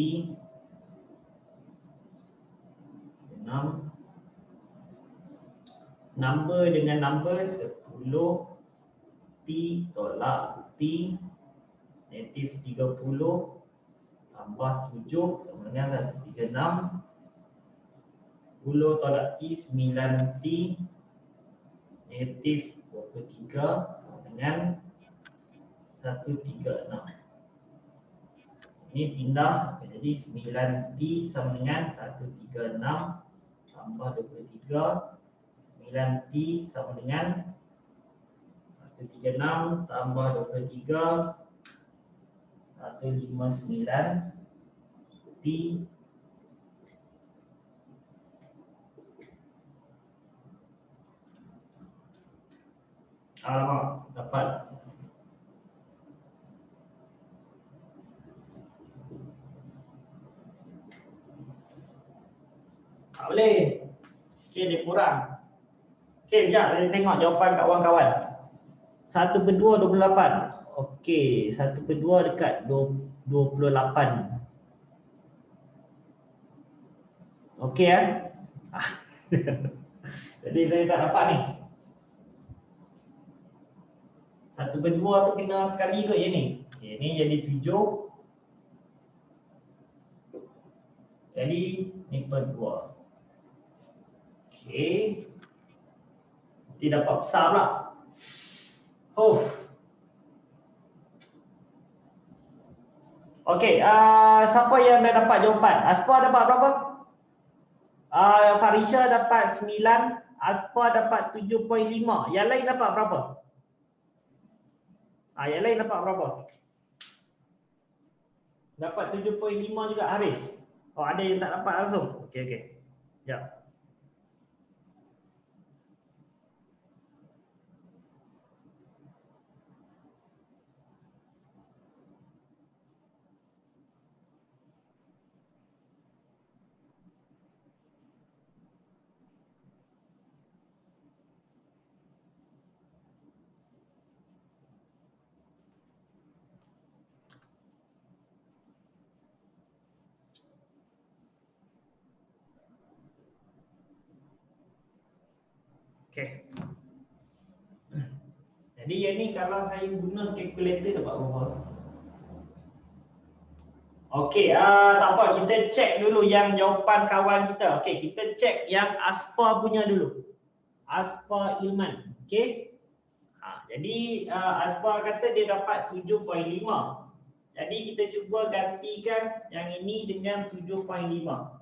6. Number dengan number 10 T tolak T negatif 30 tambah 7 sama dengan 136. 10 tolak T 9T negatif 23 sama dengan 136. Ini pindah jadi 9T sama dengan 136 tambah 23. 9T sama dengan 136 tambah 23 159 T Alamak, dapat. Tak boleh. Okey, dia kurang. Okey, sekejap. Kita tengok jawapan kawan-kawan. 1/2 28. Okey, 1/2 dekat 28. Okey kan? Jadi saya tak dapat ni. 1/2 tu kena sekali kot je ni. Okey, ni jadi 7. Jadi ni per 2. Okey. Nanti dapat besar pula. Okey, siapa yang dah dapat jawapan? Aspa dapat berapa? Farisha dapat 9, Aspa dapat 7.5. Yang lain dapat berapa? Yang lain dapat berapa? Dapat 7.5 juga Haris. Oh, ada yang tak dapat langsung. Okey, okey. Sekejap. Okey. Jadi yang ni kalau saya guna kalkulator dapat berapa? Okey, tak apa, kita cek dulu yang jawapan kawan kita. Okey, kita cek yang Aspa punya dulu. Aspa Ilman. Okey. Jadi Aspa kata dia dapat 7.5. Jadi kita cuba gantikan yang ini dengan 7.5.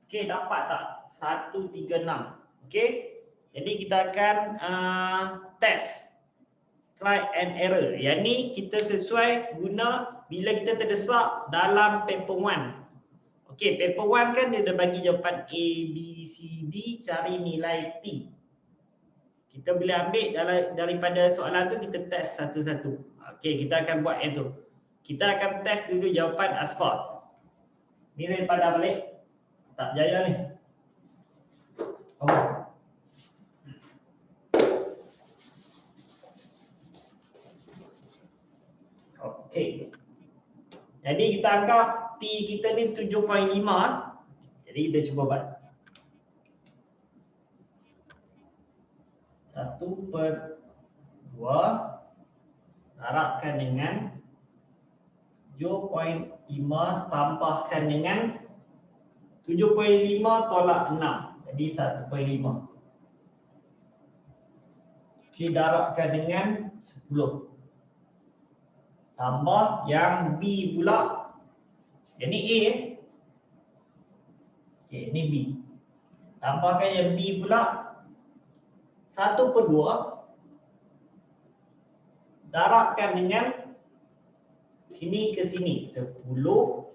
Okey, dapat tak? 136. Okey. Jadi kita akan test try and error. Yang ni kita sesuai guna bila kita terdesak dalam paper 1. Okey, paper 1 kan dia dah bagi jawapan A, B, C, D, cari nilai T. Kita boleh ambil daripada soalan tu kita test satu-satu. Okey, kita akan buat yang tu. Kita akan test dulu jawapan Aspa. Ni daripada balik. Tak jaya ni. Oh. Okey. Jadi kita anggap T kita ni 7.5. Jadi kita cuba buat. 1/2 darabkan dengan 7.5 tambahkan dengan 7.5 tolak 6. Jadi 1.5. Okey, darabkan dengan 10. Tambah yang B pula. Yang ni A. Okey, ni B. Tambahkan yang B pula. 1/2 darabkan dengan sini ke sini 10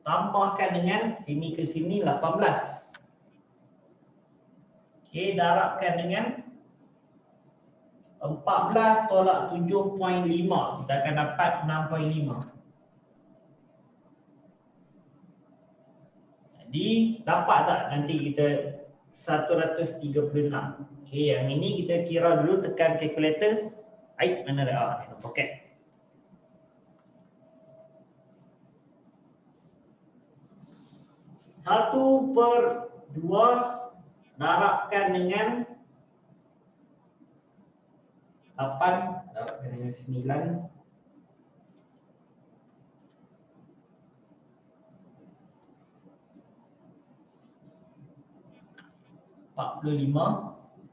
tambahkan dengan sini ke sini 18. Okey, darabkan dengan 14 tolak 7.5. Kita akan dapat 6.5. Jadi dapat tak nanti kita 136. Okey, yang ini kita kira dulu, tekan kalkulator. Mana dah? Ni poket. Satu per 2 darabkan dengan 8 darabkan dengan 9.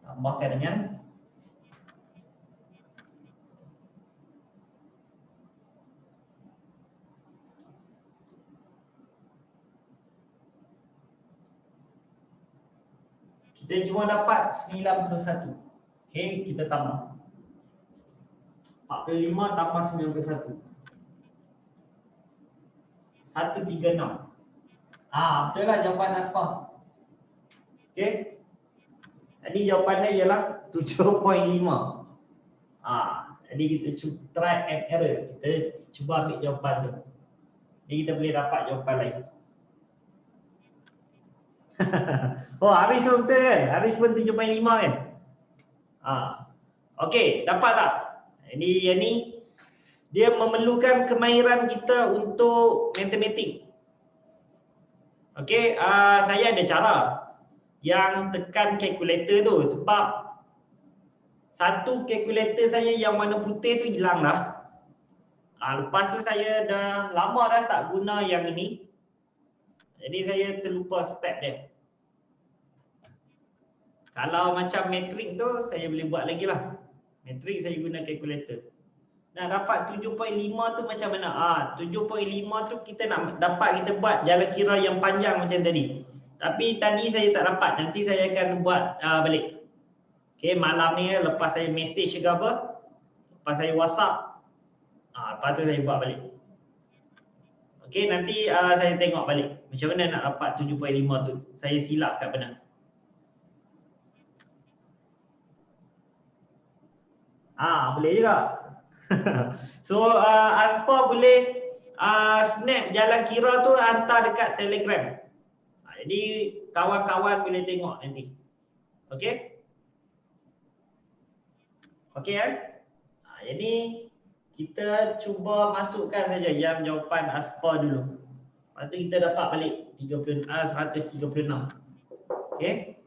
Tambahkan dengan 5. Kita cuma dapat 91. Okey, kita tambah 45 tambah 91. 136. Betul lah jawapan Aspa. Okey. Jadi jawapannya ialah 7.5. Jadi kita try and error. Kita cuba ambil jawapan tu. Jadi kita boleh dapat jawapan lain. Oh, Haris pun betul kan? Haris pun 7.5 kan? Okey, dapat tak? Jadi yang ni dia memerlukan kemahiran kita untuk matematik. Okey, saya ada cara yang tekan kalkulator tu sebab satu kalkulator saya yang warna putih tu hilang dah. Lepas tu saya dah lama dah tak guna yang ini. Jadi saya terlupa step dia. Kalau macam matrik tu saya boleh buat lagi lah. Matrik saya guna kalkulator. Nah, dapat 7.5 tu macam mana? 7.5 tu kita nak dapat, kita buat jalan kira yang panjang macam tadi. Tapi tadi saya tak dapat. Nanti saya akan buat balik. Okey, malam ni lepas saya message ke apa, lepas saya WhatsApp, lepas tu saya buat balik. Okey, nanti saya tengok balik macam mana nak dapat 7.5 tu. Saya silap kat mana. Boleh juga. So Aspa boleh snap jalan kira tu hantar dekat Telegram. Jadi kawan-kawan boleh tengok nanti. Okey? Okey kan? Jadi kita cuba masukkan saja yang jawapan Aspa dulu. Lepas tu kita dapat balik 136. Okey?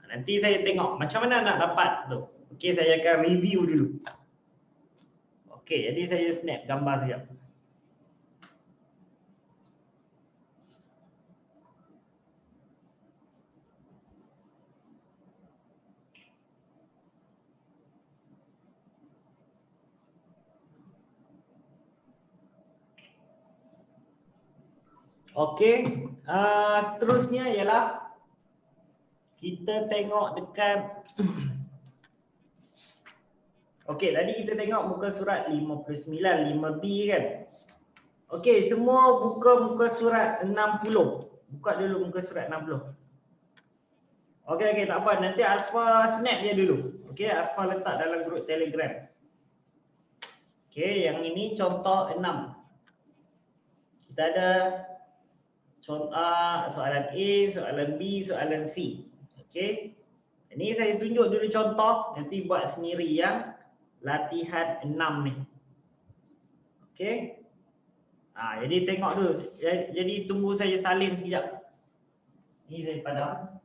Nanti saya tengok macam mana nak dapat tu. Okey, saya akan review dulu. Okey, jadi saya snap gambar sekejap. Okey, seterusnya ialah kita tengok dekat okey, tadi kita tengok muka surat 59, 5B kan. Okey, semua buka muka surat 60. Buka dulu muka surat 60. Okey, tak apa. Nanti Aspa snap dia dulu. Okey, Aspa letak dalam grup Telegram. Okey, yang ini contoh 6. Kita ada soalan A, soalan B, soalan C. Okey. Ini saya tunjuk dulu contoh, nanti buat sendiri yang latihan 6 ni. Okey. Jadi tengok dulu. Jadi tunggu saya salin sekejap. Ni saya padam.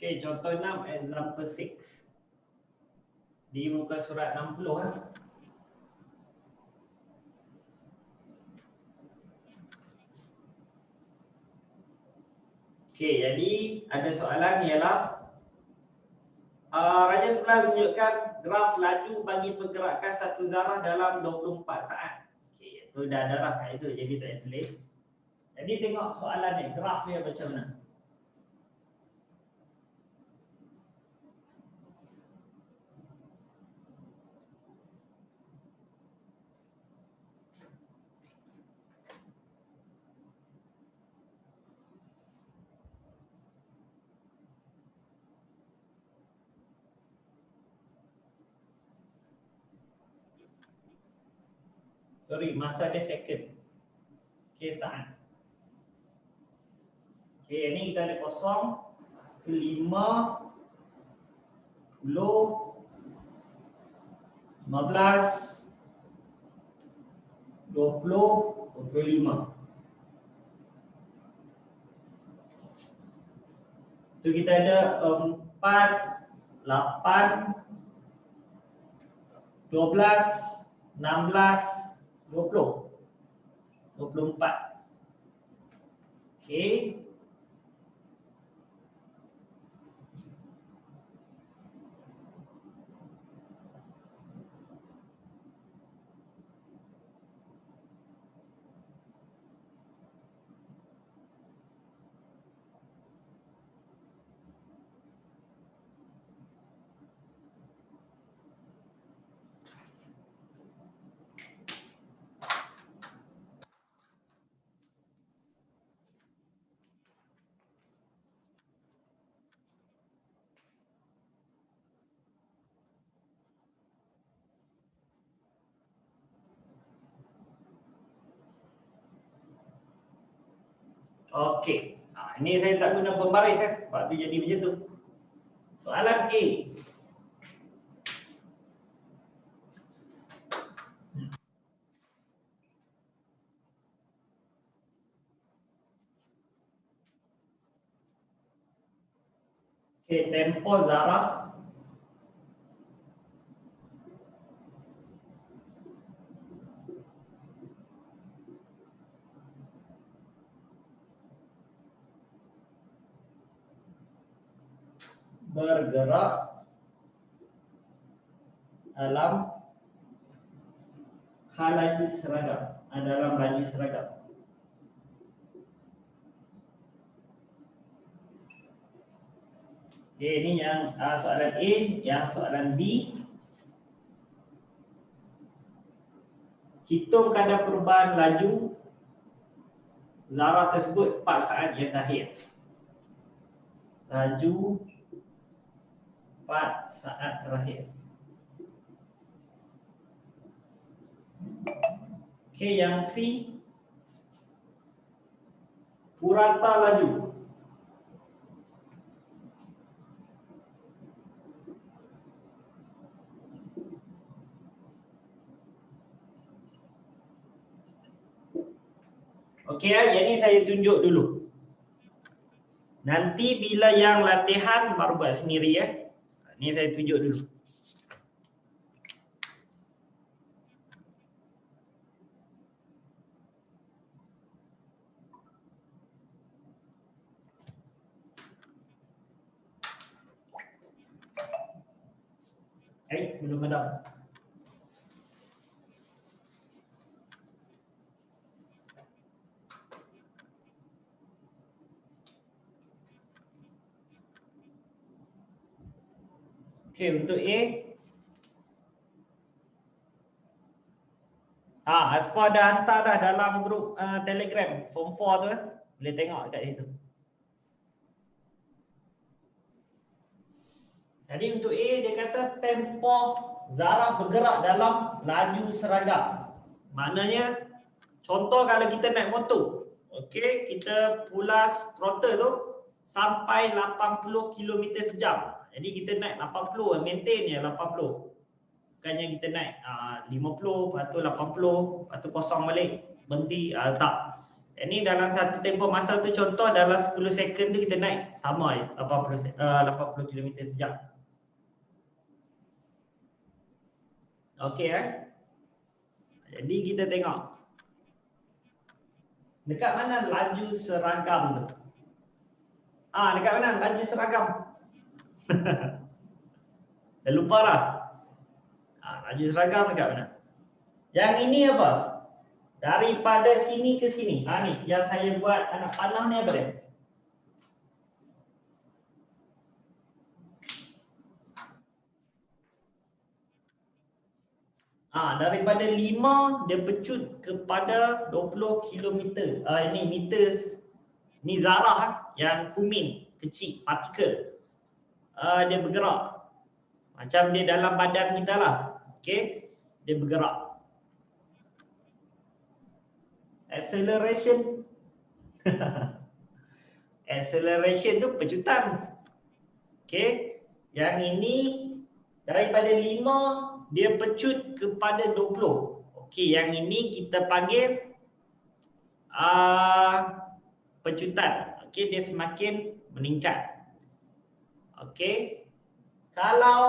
Okey, contoh 6 example 6. Di muka surat 60 kan. Okey, jadi ada soalan ialah Raja sebelah menunjukkan graf laju bagi pergerakan satu zarah dalam 24 saat. Okey, itu dah ada lah kat itu, jadi tak payah tulis. Jadi tengok soalan ni, graf dia macam mana. Sorry, masa dia second. Okey, saat. Okey, ni kita ada kosong, 5, 10, 15, 20, 25. Tu kita ada 4, 8, 12, 16, 20, 24. Okey. Okey. Ini saya tak guna pembaris sebab tu jadi macam tu. Soalan A. Okey, tempoh zarah bergerak dalam laju seragam. Dalam laju seragam. Okey, ini yang soalan A, yang soalan B. Hitung kadar perubahan laju zarah tersebut 4 saat yang terakhir. Laju 4 saat terakhir. Okey, yang C. Purata laju. Okey, yang ni saya tunjuk dulu. Nanti bila yang latihan baru buat sendiri ya. Ni saya tunjuk dulu. Belum ada. Okey, untuk A. Aspa dah hantar dah dalam grup Telegram form 4 tu. Boleh tengok kat situ. Jadi untuk A dia kata tempoh zarah bergerak dalam laju seragam. Maknanya contoh kalau kita naik motor. Okey, kita pulas throttle tu sampai 80 km sejam. Jadi kita naik 80, maintain je 80. Bukannya kita naik 50, lepas tu 80, lepas tu kosong balik, berhenti, tak. Ini dalam satu tempoh masa tu contoh dalam 10 second tu kita naik sama je 80 km sejam. Okey Jadi kita tengok. Dekat mana laju seragam tu? Dekat mana laju seragam? Dah lupa lah. Laju seragam dekat mana? Yang ini apa? Daripada sini ke sini. Ni yang saya buat anak panah ni apa dia? Daripada 5 dia pecut kepada 20 km. Ini meters. Ni zarah yang kumin, kecil, partikel. Dia bergerak. Macam dia dalam badan kita lah. Okey, dia bergerak. Acceleration. Acceleration tu pecutan. Okey, yang ini daripada 5 dia pecut kepada 20. Okey, yang ini kita panggil pecutan. Okey, dia semakin meningkat. Okey. Kalau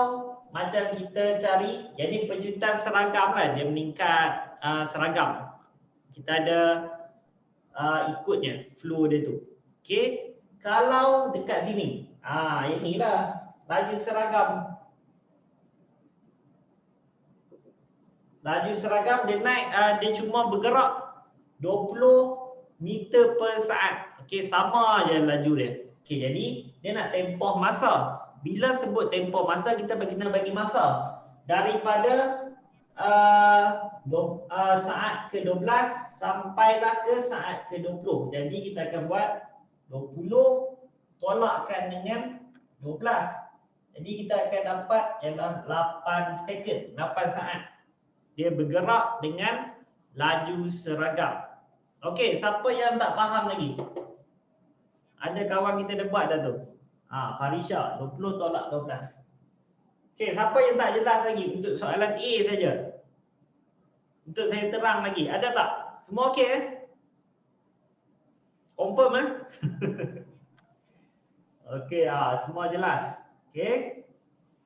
macam kita cari, jadi pecutan seragam lah, dia meningkat seragam. Kita ada ikutnya, flow dia tu. Okey, kalau dekat sini, inilah laju seragam. Laju seragam dia naik, dia cuma bergerak 20 meter per saat. Okey, sama aja laju dia. Okey, jadi dia nak tempoh masa. Bila sebut tempoh masa, kita kena bagi masa. Daripada saat ke-12 sampailah ke saat ke-20. Jadi kita akan buat 20 tolakkan dengan 12. Jadi kita akan dapat ialah 8 second, 8 saat. Dia bergerak dengan laju seragam. Okey, siapa yang tak faham lagi? Ada kawan kita dah buat dah tu. Farisha, 20 tolak 12. Okey, siapa yang tak jelas lagi untuk soalan A saja? Untuk saya terang lagi, ada tak? Semua okey Confirm Okey, semua jelas. Okey.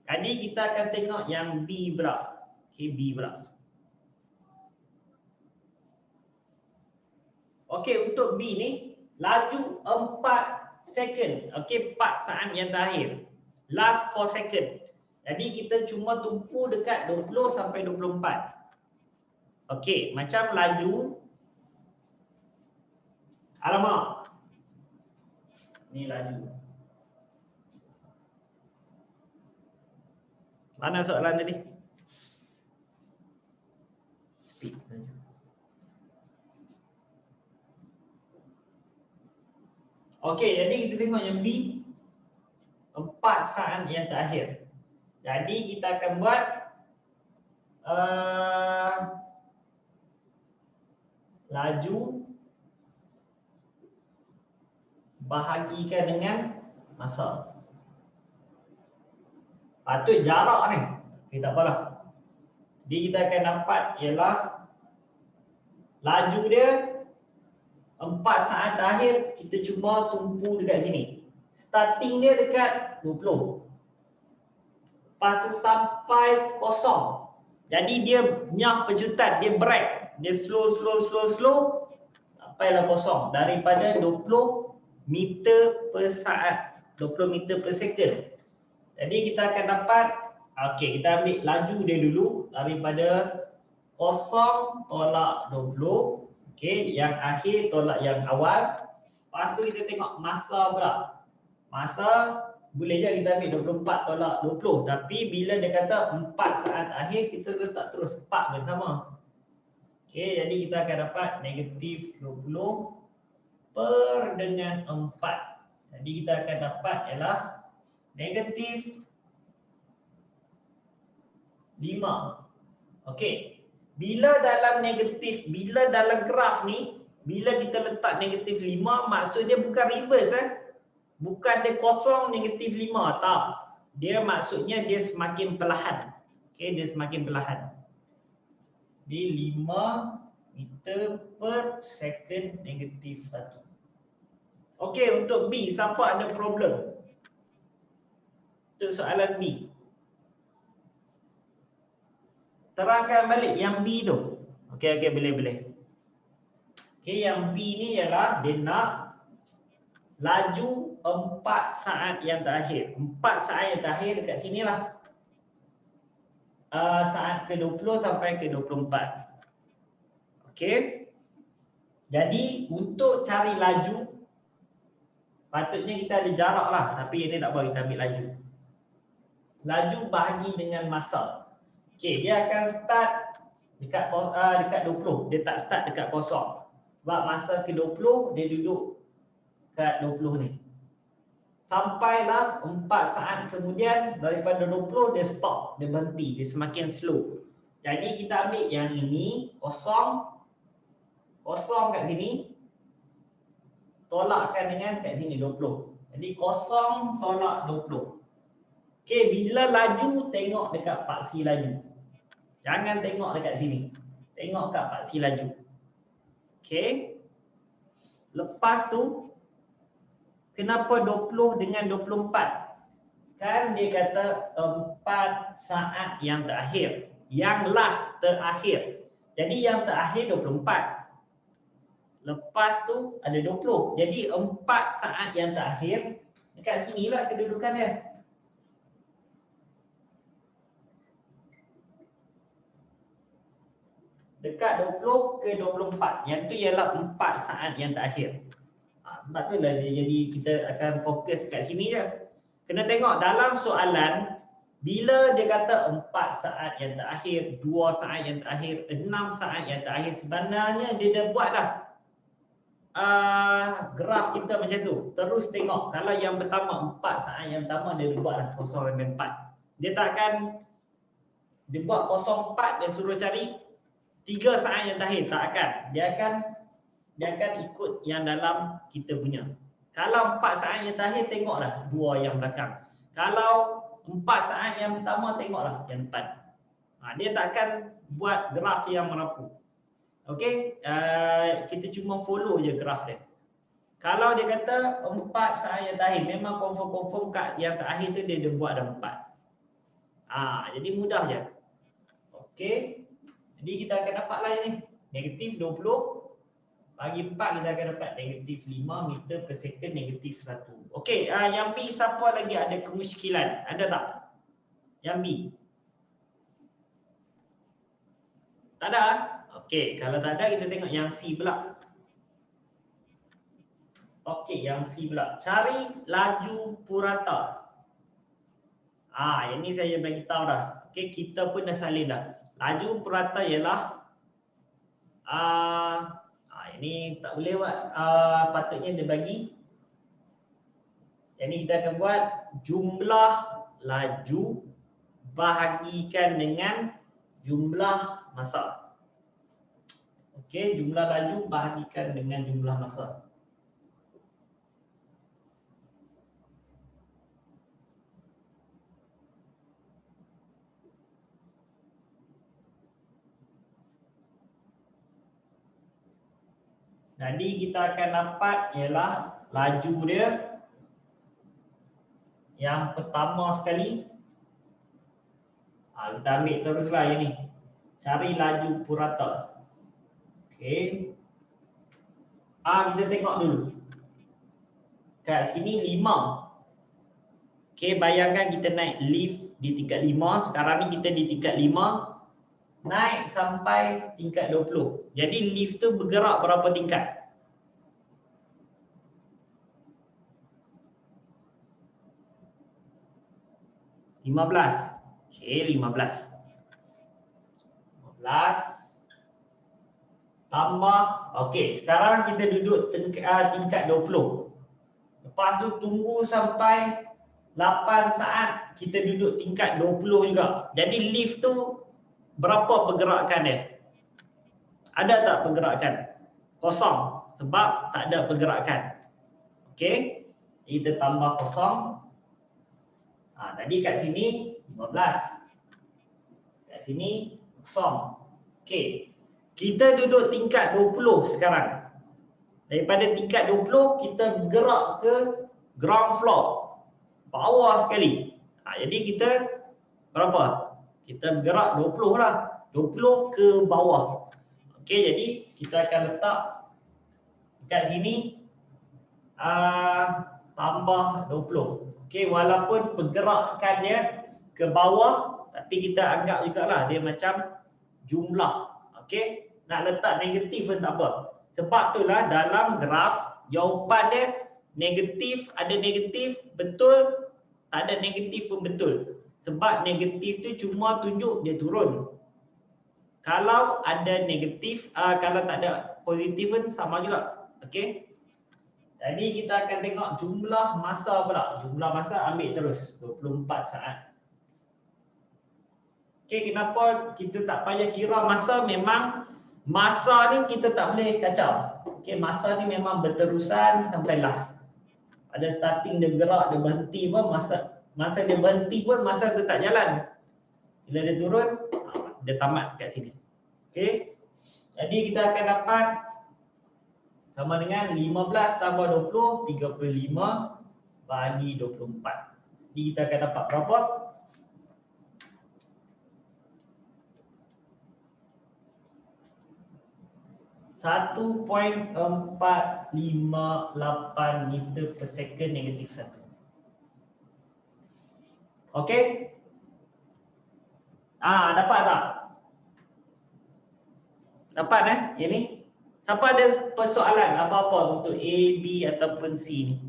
Jadi kita akan tengok yang B pula. Okey, B pula. Okey, untuk B ni laju 4 second. Okey, 4 saat yang terakhir. Last 4 second. Jadi kita cuma tumpu dekat 20 sampai 24. Okey, macam laju. Alamak. Ni laju. Mana soalan tadi? Speed saja. Okey, jadi kita tengok yang B 4 saat yang terakhir. Jadi kita akan buat laju bahagikan dengan masa. Patut jarak ni. Okay, tak apalah. Jadi kita akan dapat ialah laju dia 4 saat terakhir kita cuma tumpu dekat sini. Starting dia dekat 20. Lepas tu sampai kosong. Jadi dia nyah pejutan, dia break. Dia slow sampailah kosong. Daripada 20 meter per saat, 20 meter per second. Jadi kita akan dapat, okey, kita ambil laju dia dulu daripada kosong tolak 20. Okey, yang akhir tolak yang awal. Lepas tu kita tengok masa pula. Masa boleh je kita ambil 24 tolak 20. Tapi bila dia kata 4 saat akhir, kita letak terus 4 bersama. Okey, jadi kita akan dapat negatif 20 per dengan 4. Jadi kita akan dapat ialah negatif 5. Okey. Bila dalam negatif, bila dalam graf ni, bila kita letak negatif 5, maksudnya bukan reverse Bukan dia kosong negatif 5, tak. Dia maksudnya dia semakin perlahan. Okey, dia semakin perlahan. Jadi 5 meter per second negatif 1. Okey, untuk B, siapa ada problem? Untuk soalan B. Terangkan balik yang B tu. Okey, boleh. Okey, yang B ni ialah dia nak laju 4 saat yang terakhir. 4 saat yang terakhir dekat sinilah. Saat ke-20 sampai ke-24. Okey. Jadi untuk cari laju, patutnya kita ada jarak lah. Tapi ini tak apa, kita ambil laju. Laju bahagi dengan masa. Okey, dia akan start dekat 20. Dia tak start dekat kosong. Sebab masa ke-20 dia duduk kat 20 ni. Sampailah 4 saat kemudian daripada 20 dia stop, dia berhenti, dia semakin slow. Jadi kita ambil yang ini kosong kat sini, tolakkan dengan kat sini 20. Jadi kosong tolak 20. Okey, bila laju tengok dekat paksi laju. Jangan tengok dekat sini. Tengok kat paksi laju. Okey. Lepas tu kenapa 20 dengan 24? Kan dia kata 4 saat yang terakhir. Yang last terakhir. Jadi yang terakhir 24. Lepas tu ada 20. Jadi 4 saat yang terakhir dekat sinilah kedudukan dia. Dekat 20 ke 24. Yang tu ialah 4 saat yang terakhir. Sebab tu lah jadi kita akan fokus kat sini je. Kena tengok dalam soalan, bila dia kata 4 saat yang terakhir, 2 saat yang terakhir, 6 saat yang terakhir, sebenarnya dia dah buat dah graf kita macam tu. Terus tengok, kalau yang pertama 4 saat yang pertama dia buat dah 0 dan 4. Dia takkan dia buat 04 dia suruh cari 3 saat yang terakhir, tak akan. Dia akan ikut yang dalam kita punya. Kalau 4 saat yang terakhir, tengoklah 2 yang belakang. Kalau 4 saat yang pertama, tengoklah yang depan. Dia takkan buat graf yang merapu. Okey, kita cuma follow je graf dia. Kalau dia kata 4 saat yang terakhir, memang confirm kat yang terakhir tu dia buat dah 4. Jadi mudah je. Okey, jadi kita akan dapatlah ni. Negatif 20. Bagi 4 kita akan dapat negatif 5 meter per second negatif 1. Okey, yang B siapa lagi ada kemusykilan? Ada tak? Yang B? Tak ada? Okey, kalau tak ada kita tengok yang C pula. Okey, yang C pula. Cari laju purata. Yang ni saya bagi tahu dah. Okey, kita pun dah salin dah. Laju purata ialah ini tak boleh buat, patutnya dia bagi. Yang ni kita akan buat jumlah laju bahagikan dengan jumlah masa. Okey, jumlah laju bahagikan dengan jumlah masa. Jadi kita akan dapat ialah laju dia yang pertama sekali. Kita ambil teruslah yang ni. Cari laju purata. Okey. Kita tengok dulu. Kat sini 5. Okey, bayangkan kita naik lift di tingkat 5. Sekarang ni kita di tingkat 5. Naik sampai tingkat 20. Jadi lift tu bergerak berapa tingkat? Okey, 15. 15 tambah. Okey, sekarang kita duduk tingkat 20. Lepas tu tunggu sampai 8 saat kita duduk tingkat 20 juga. Jadi lift tu berapa pergerakan dia? Ada tak pergerakan? Kosong, sebab tak ada pergerakan. Okey, kita tambah kosong. Tadi kat sini 15. Kat sini kosong. Okey, kita duduk tingkat 20 sekarang. Daripada tingkat 20 kita bergerak ke ground floor, bawah sekali. Jadi kita berapa? Kita bergerak 20 lah. 20 ke bawah. Okey, jadi kita akan letak dekat sini tambah 20. Okey, walaupun pergerakan dia ke bawah, tapi kita anggap jugalah dia macam jumlah. Okey, nak letak negatif pun tak apa. Sebab itulah dalam graf jawapan dia negatif, ada negatif betul, tak ada negatif pun betul. Sebab negatif tu cuma tunjuk dia turun. Kalau ada negatif, kalau tak ada positif pun sama juga. Okey. Jadi kita akan tengok jumlah masa pula. Jumlah masa ambil terus 24 saat. Okey, kenapa kita tak payah kira masa? Memang masa ni kita tak boleh kacau. Okey, masa ni memang berterusan sampai last. Ada starting dia bergerak, dia berhenti pun masa dia berhenti pun masa tu tak jalan. Bila dia turun, dia tamat kat sini. Okey. Jadi kita akan dapat sama dengan 15 tambah 20, 35 bagi 24. Jadi kita akan dapat berapa? 1.458 meter per second negatif 1. Okey? Dapat tak? Dapat ini? Siapa ada persoalan apa-apa untuk A, B ataupun C ni?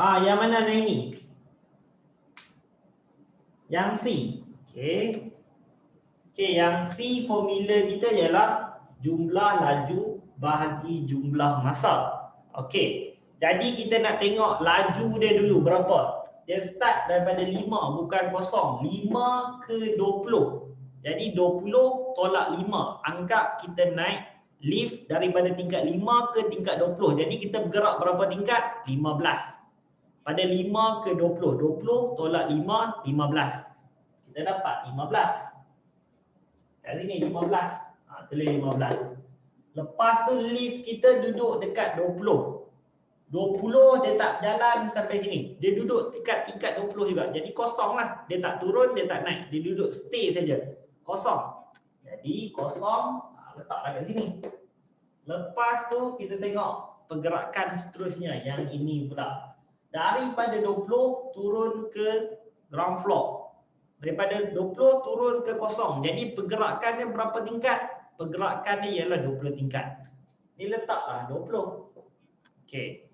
Yang mana ni? Yang C. Okey. Okey, yang C formula kita ialah jumlah laju bahagi jumlah masa. Okey. Jadi kita nak tengok laju dia dulu berapa. Dia start daripada 5 bukan kosong. 5 ke 20. Jadi 20 tolak 5. Anggap kita naik lift daripada tingkat 5 ke tingkat 20. Jadi kita bergerak berapa tingkat? 15. Pada 5 ke 20. 20 tolak 5, 15. Kita dapat 15. Kat sini 15. Tulis 15. Lepas tu lift kita duduk dekat 20. 20 dia tak jalan sampai sini. Dia duduk dekat tingkat 20 juga. Jadi kosong lah. Dia tak turun, dia tak naik. Dia duduk stay saja. Kosong. Jadi kosong, letaklah kat sini. Lepas tu kita tengok pergerakan seterusnya yang ini pula. Daripada 20 turun ke ground floor. Daripada 20 turun ke kosong. Jadi pergerakannya berapa tingkat? Pergerakannya ialah 20 tingkat. Ini letaklah 20. Okey.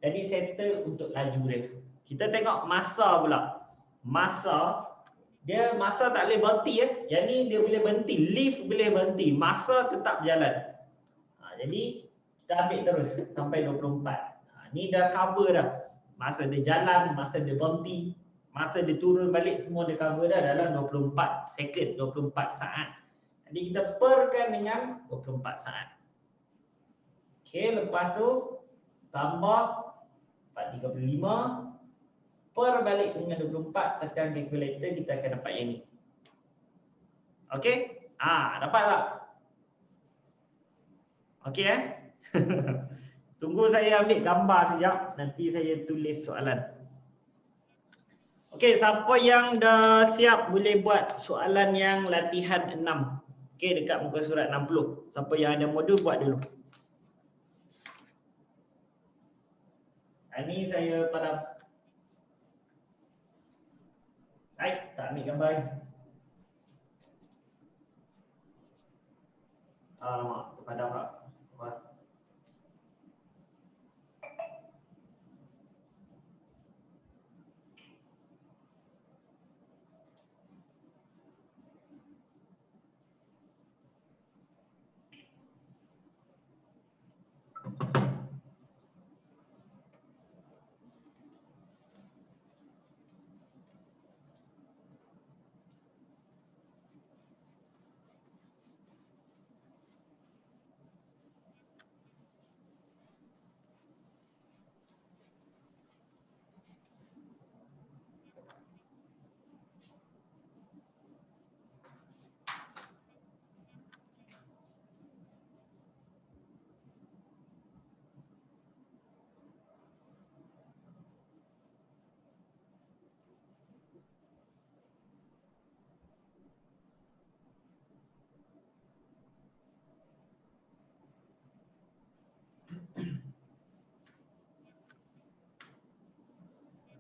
Jadi settle untuk laju dia. Kita tengok masa pula. Masa tak boleh berhenti Yang ni dia boleh berhenti, lift boleh berhenti, masa tetap jalan. Jadi kita ambil terus sampai 24. Ni dah cover dah. Masa dia jalan, masa dia berhenti, masa dia turun balik, semua dia cover dah dalam 24 second, 24 saat. Jadi kita perkan dengan 24 saat. Okey, lepas tu tambah 435 per balik dengan 24, tekan calculator, kita akan dapat yang ni. Okey? Dapat tak? Okey Tunggu saya ambil gambar sekejap, nanti saya tulis soalan. Okey, siapa yang dah siap boleh buat soalan yang latihan 6. Okey, dekat muka surat 60. Siapa yang ada modul buat dulu. Ini saya padam. Baik, tak ambil gambar ni. Alamak, terpadam tak?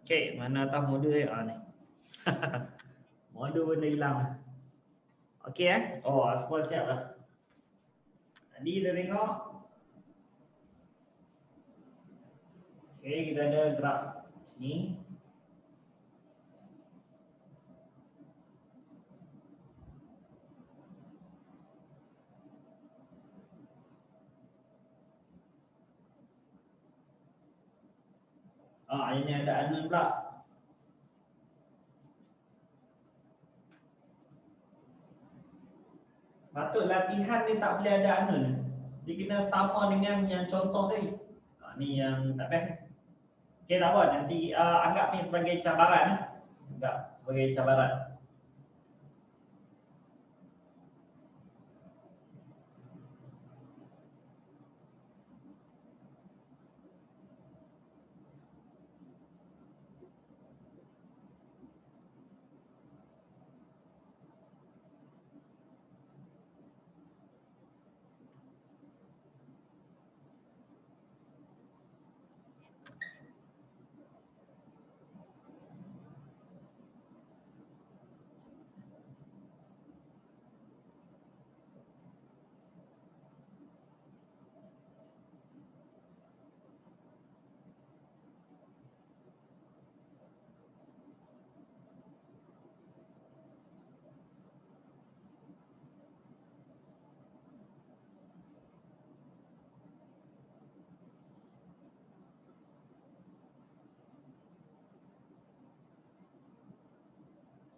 Okey, mana tahu modul saya? Ni. Modul benda hilang. Okey semua siap dah. Tadi kita tengok. Okey, kita ada graf ni. Ini ada unknown pula. Patut latihan ni tak boleh ada unknown. Dia kena sama dengan yang contoh tadi. Ni yang tak best. Okey, tak apa. Nanti anggap ni sebagai cabaran. Anggap sebagai cabaran.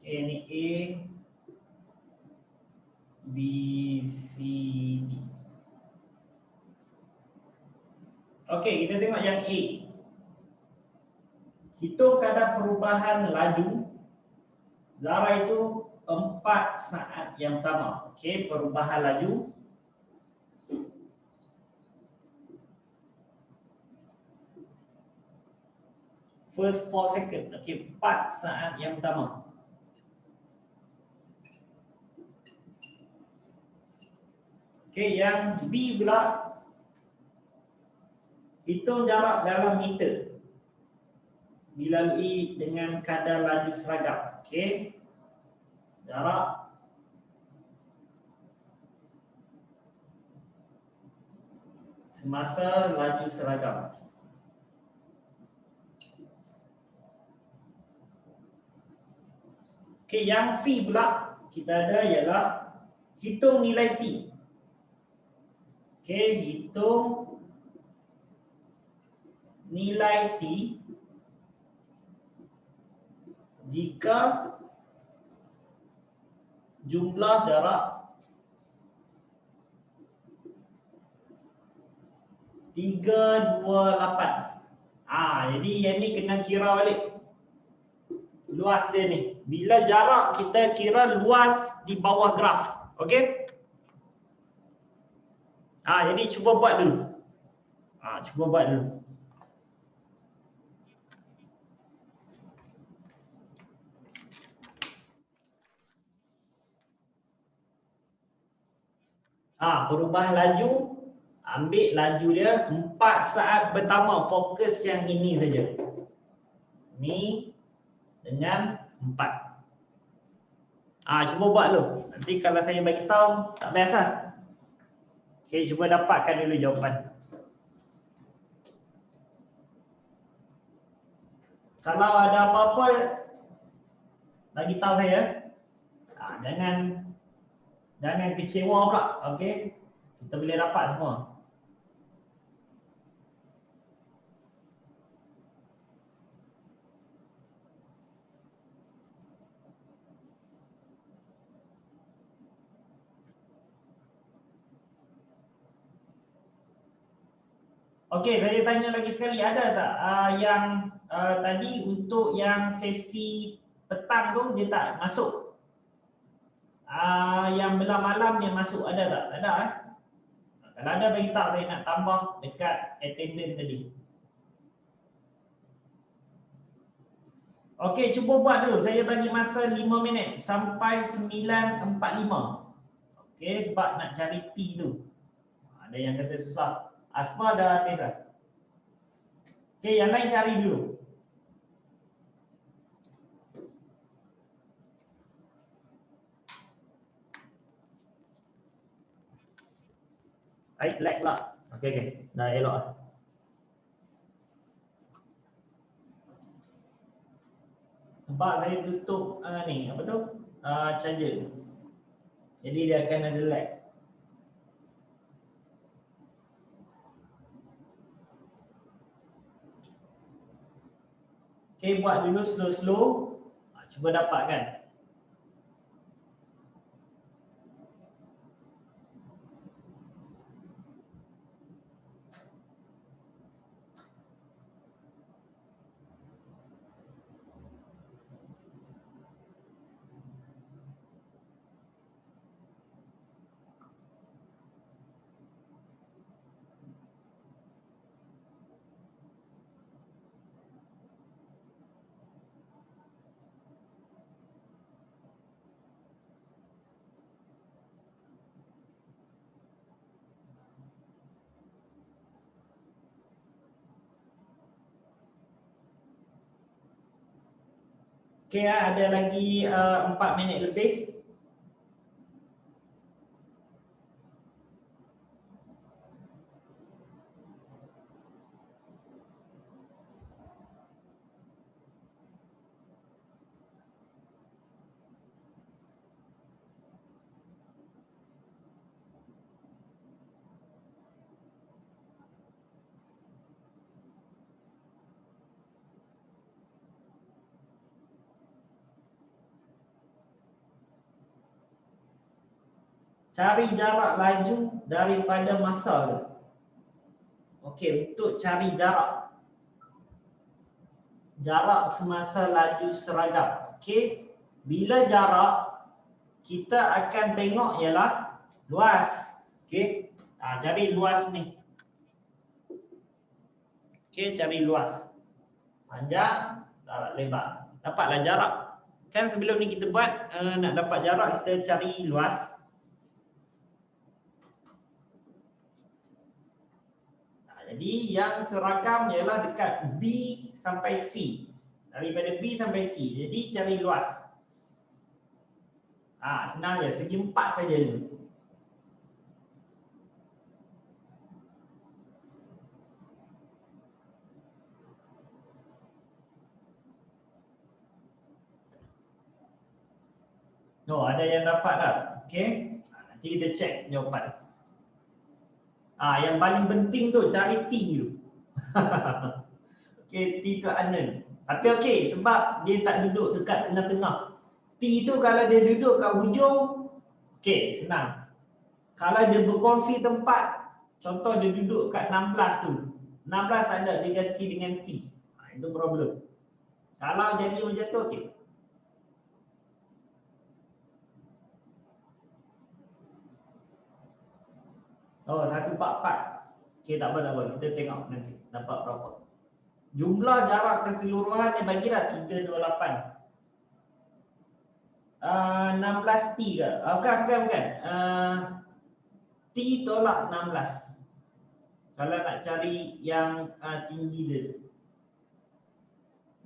Okay, ni A, B, C, D. Okey, kita tengok yang A. Hitung kadar perubahan laju Zara itu 4 saat yang pertama. Okey, perubahan laju. First 4 second. Okey, 4 saat yang pertama. Okey, yang B pula hitung jarak dalam meter dilalui dengan kadar laju seragam. Okey. Jarak semasa laju seragam. Okey, yang C pula kita ada ialah hitung nilai T. Okey, hitung nilai T jika jumlah jarak 328. Jadi yang ni kena kira balik luas dia ni. Bila jarak kita kira luas di bawah graf. Okey? Jadi cuba buat dulu. Cuba buat dulu. Perubahan laju, ambil laju dia 4 saat pertama, fokus yang ini saja. Ni dengan 4. Cuba buat dulu. Nanti kalau saya bagi tahu tak biasa. Okey, cuba dapatkan dulu jawapan. Kalau ada apa-apa bagi tahu saya. Jangan kecewa pula, okey? Kita boleh dapat semua. Okey, saya tanya lagi sekali, ada tak yang tadi untuk yang sesi petang tu dia tak masuk? Yang belah malam yang masuk ada tak? Tak ada Kalau ada bagi tahu, saya nak tambah dekat attendance tadi. Okey, cuba buat dulu. Saya bagi masa 5 minit sampai 9.45. Okey, sebab nak cari T tu. Ada yang kata susah. Asma dah habis dah. Okey, yang lain cari dulu. Lag pula. Okey. Dah elok lah. Sebab saya tutup ni, apa tu? Charger. Jadi dia akan ada lag. Okey, buat dulu slow-slow. Cuba dapatkan. Okey, ada lagi 4 minit lebih. cari jarak laju daripada masa tu. Okey, untuk cari jarak semasa laju seragam. Okey, bila jarak kita akan tengok ialah luas. Okey, cari luas ni. Okey, cari luas. Panjang, lebar. Dapatlah jarak. Kan sebelum ni kita buat nak dapat jarak kita cari luas. Jadi yang seragam ialah dekat B sampai C. Daripada B sampai C. Jadi cari luas. Senang je, segi 4 saja dulu. Ada yang dapat tak? Okey. Nanti kita cek jawapan. Yang paling penting tu cari T tu. Okey, T tu unknown. Tapi okey, sebab dia tak duduk dekat tengah-tengah. T tu kalau dia duduk kat hujung, okey, senang. Kalau dia berkongsi tempat, contoh dia duduk kat 16 tu. 16 tak ada, dia ganti dengan T. Itu problem. Kalau jadi macam tu, okey. 144. Okey, tak apa. Kita tengok nanti dapat berapa. Jumlah jarak keseluruhan dia bagi dah 328. 16 T ke? Bukan. T tolak 16. Kalau nak cari yang tinggi dia tu.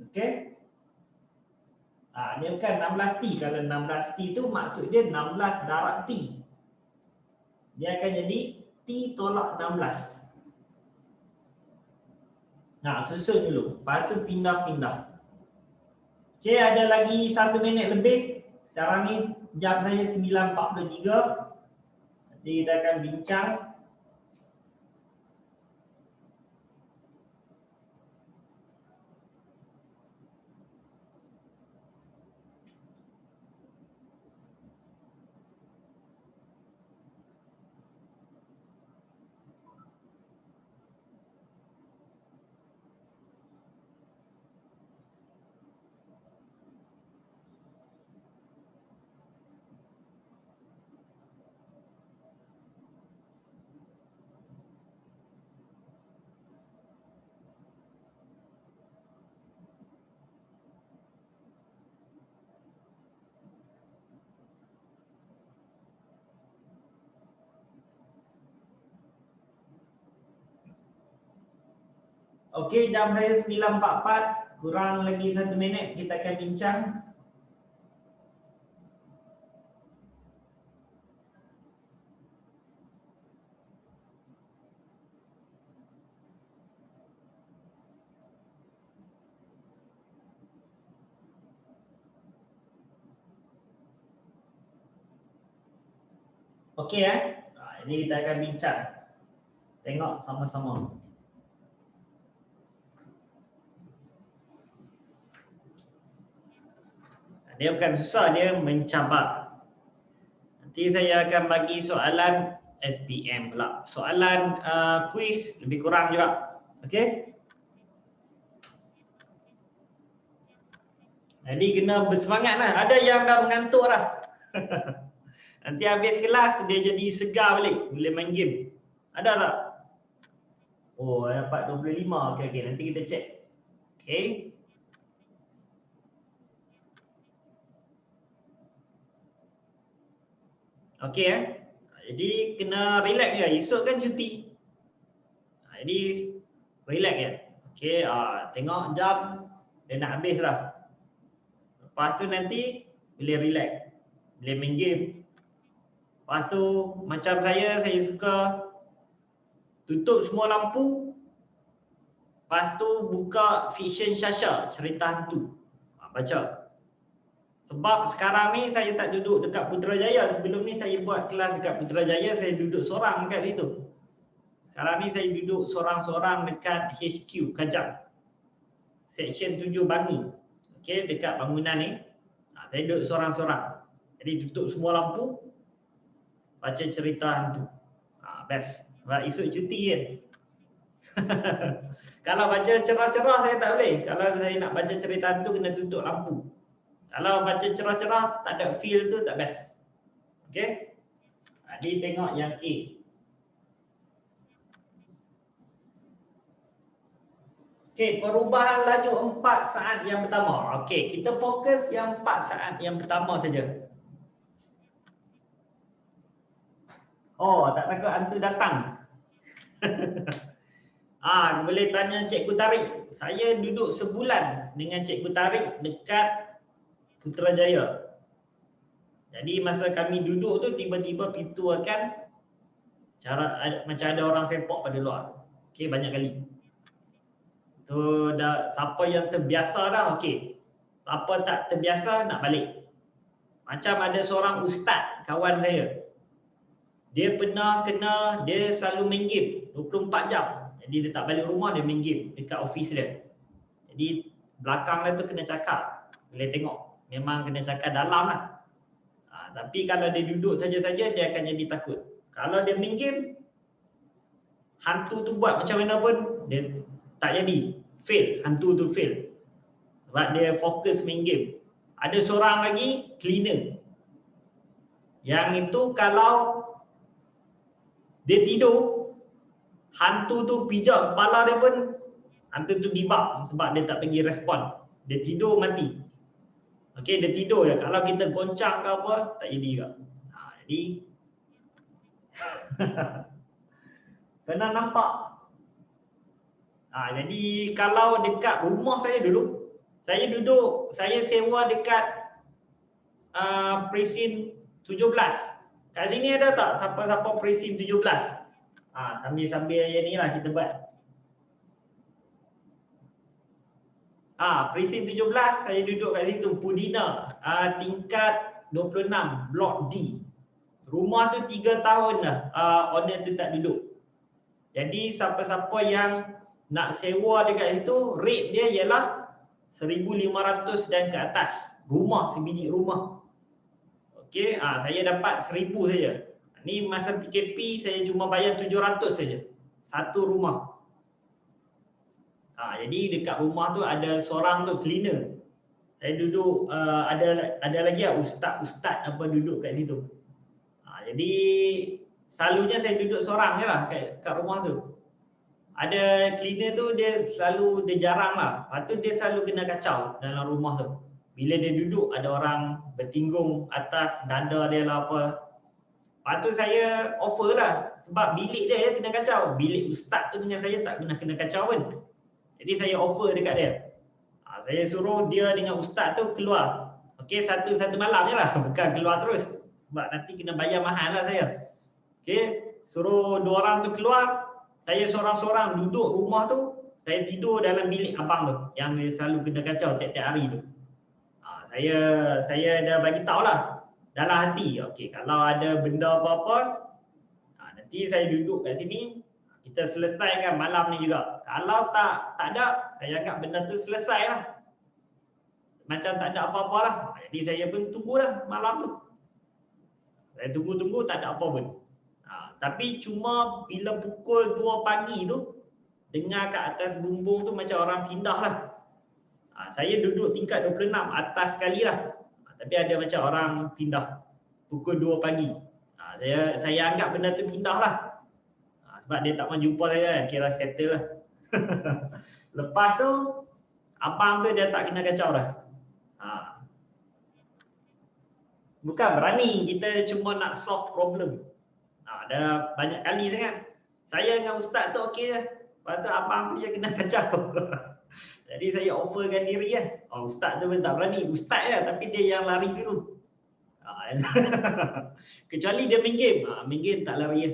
Okey. Dia bukan 16 T. Kalau 16 T tu maksud dia 16 darab T. Dia akan jadi T tolak 16. Susun dulu. Lepas tu pindah-pindah. Okey, ada lagi 1 minit lebih. Sekarang ni jam saya 9.43. Nanti kita akan bincang. Okey, jam saya 9.44. Kurang lagi 1 minit kita akan bincang. Okey ini kita akan bincang. Tengok sama-sama. Dia bukan susah, dia mencabar. Nanti saya akan bagi soalan SPM pula. Soalan kuis lebih kurang juga. Okey? Jadi kena bersemangat lah. Ada yang dah mengantuk dah. Nanti habis kelas dia jadi segar balik, boleh main game. Ada tak? Dapat 25. Okey, nanti kita cek. Okey. Okey Jadi kena relax je. Esok kan cuti. Jadi relax je. Okey, tengok jam dia nak habis dah. Lepas tu nanti boleh relax. Boleh main game. Lepas tu macam saya suka tutup semua lampu. Lepas tu buka fiction Shasha, cerita hantu. Baca. Sebab sekarang ni saya tak duduk dekat Putrajaya. Sebelum ni saya buat kelas dekat Putrajaya, saya duduk seorang dekat situ. Sekarang ni saya duduk seorang-seorang dekat HQ Kajang. Section 7 Bangi. Okey, dekat bangunan ni. Saya duduk seorang-seorang. Jadi tutup semua lampu. baca cerita hantu. Best. Sebab esok cuti kan. Kalau baca cerah-cerah saya tak boleh. Kalau saya nak baca cerita hantu kena tutup lampu. Kalau baca cerah-cerah tak ada feel tu tak best. Okey. Jadi tengok yang A. Okey, perubahan laju 4 saat yang pertama. Okey, kita fokus yang 4 saat yang pertama saja. Oh, tak takut hantu datang. Boleh tanya Cikgu Tarik. Saya duduk sebulan dengan Cikgu Tarik dekat Putrajaya. Jadi masa kami duduk tu tiba-tiba pintu akan macam ada orang sepak pada luar. Okey, banyak kali. Tu dah siapa yang terbiasa dah okey. Siapa tak terbiasa nak balik. Macam ada seorang ustaz kawan saya. Dia pernah kena, dia selalu main game 24 jam. Jadi dia tak balik rumah, dia main game dekat office dia. Jadi belakang dia tu kena cakap. Boleh tengok. Memang kena cakap dalam lah. Tapi kalau dia duduk saja-saja, dia akan jadi takut. Kalau dia main game, hantu tu buat macam mana pun, dia tak jadi. Fail. Hantu tu fail. Sebab dia fokus main game. Ada seorang lagi, cleaner. Yang itu kalau dia tidur, hantu tu pijak kepala dia pun, hantu tu give up sebab dia tak pergi respon. Dia tidur mati. Okey, dia tidur je. Kalau kita goncang ke apa, tak jadi juga. Jadi kena nampak. Jadi kalau dekat rumah saya dulu, saya duduk, saya sewa dekat Presin 17. Kat sini ada tak siapa-siapa Presin 17? Sambil-sambil yang ni lah kita buat. Presin 17 saya duduk kat situ, Pudina, tingkat 26, blok D. Rumah tu 3 tahun dah owner tu tak duduk. Jadi siapa-siapa yang nak sewa dekat situ, rate dia ialah 1,500 dan ke atas. Rumah, sebiji rumah. Okey, saya dapat 1,000 saja. Ni masa PKP saya cuma bayar 700 saja. Satu rumah. Jadi dekat rumah tu ada seorang tu cleaner. Saya duduk, ada lagi ustaz-ustaz apa duduk kat situ. Jadi selalunya saya duduk seorang je lah kat rumah tu. Ada cleaner tu dia jarang lah. Lepas tu dia selalu kena kacau dalam rumah tu. Bila dia duduk ada orang bertinggung atas dada dia lah apa. Lepas tu saya offer lah. Sebab bilik dia kena kacau. Bilik ustaz tu dengan saya tak pernah kena kacau pun. Jadi saya offer dekat dia. Saya suruh dia dengan ustaz tu keluar. Okey, satu malam je lah. Bukan keluar terus. Sebab nanti kena bayar mahal lah saya. Okey, suruh 2 orang tu keluar. Saya seorang-seorang duduk rumah tu. Saya tidur dalam bilik abang tu. Yang dia selalu kena kacau tiap-tiap hari tu. Saya dah bagi tahu lah. Dalam hati. Okey, kalau ada benda apa-apa. Nanti saya duduk kat sini. Kita selesaikan malam ni juga. Kalau tak ada, saya anggap benda tu selesai lah. Macam tak ada apa-apa lah. Jadi saya pun tunggulah malam tu. Saya tunggu-tunggu tak ada apa pun. Tapi cuma bila pukul 2 pagi tu, dengar kat atas bumbung tu macam orang pindah lah. Saya duduk tingkat 26, atas sekali lah. Tapi ada macam orang pindah. Pukul 2 pagi. Saya anggap benda tu pindah lah. Sebab dia tak mahu jumpa saya kan, kira settle lah. Lepas tu, abang tu dia tak kena kacau dah. Bukan berani, kita cuma nak solve problem. Dah banyak kali sangat. Saya dengan ustaz tu okey je. Lepas tu abang tu je kena kacau. Jadi saya offerkan diri lah. Ustaz tu pun tak berani. Ustaz je tapi dia yang lari dulu. Kecuali dia main game. Main game tak lari je.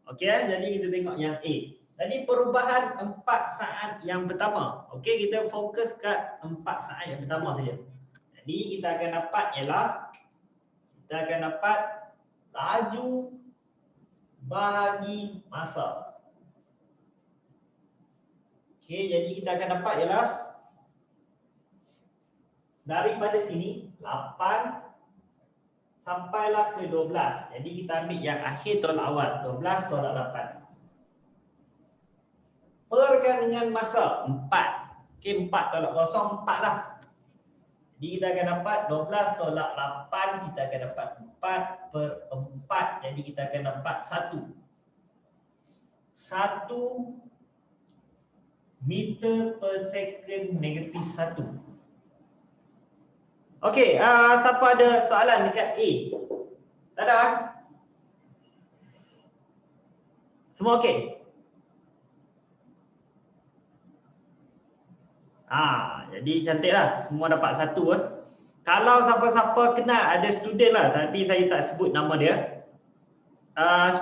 Okey, jadi kita tengok yang A. Jadi perubahan 4 saat yang pertama. Okey, kita fokus kat 4 saat yang pertama saja. Jadi kita akan dapat ialah laju bahagi masa. Okey, jadi kita akan dapat ialah daripada sini 8 sampailah ke 12. Jadi kita ambil yang akhir tolak awal. 12 tolak 8. Perkan dengan masa 4. Okey, 4 tolak kosong, 4 lah. Jadi kita akan dapat 12 tolak 8. Kita akan dapat 4/4. Jadi kita akan dapat 1 meter per second negatif 1. Okey, siapa ada soalan dekat A? Tak ada? Semua okey? Jadi cantiklah. Semua dapat 1. Kalau siapa-siapa kenal, ada student lah, tapi saya tak sebut nama dia.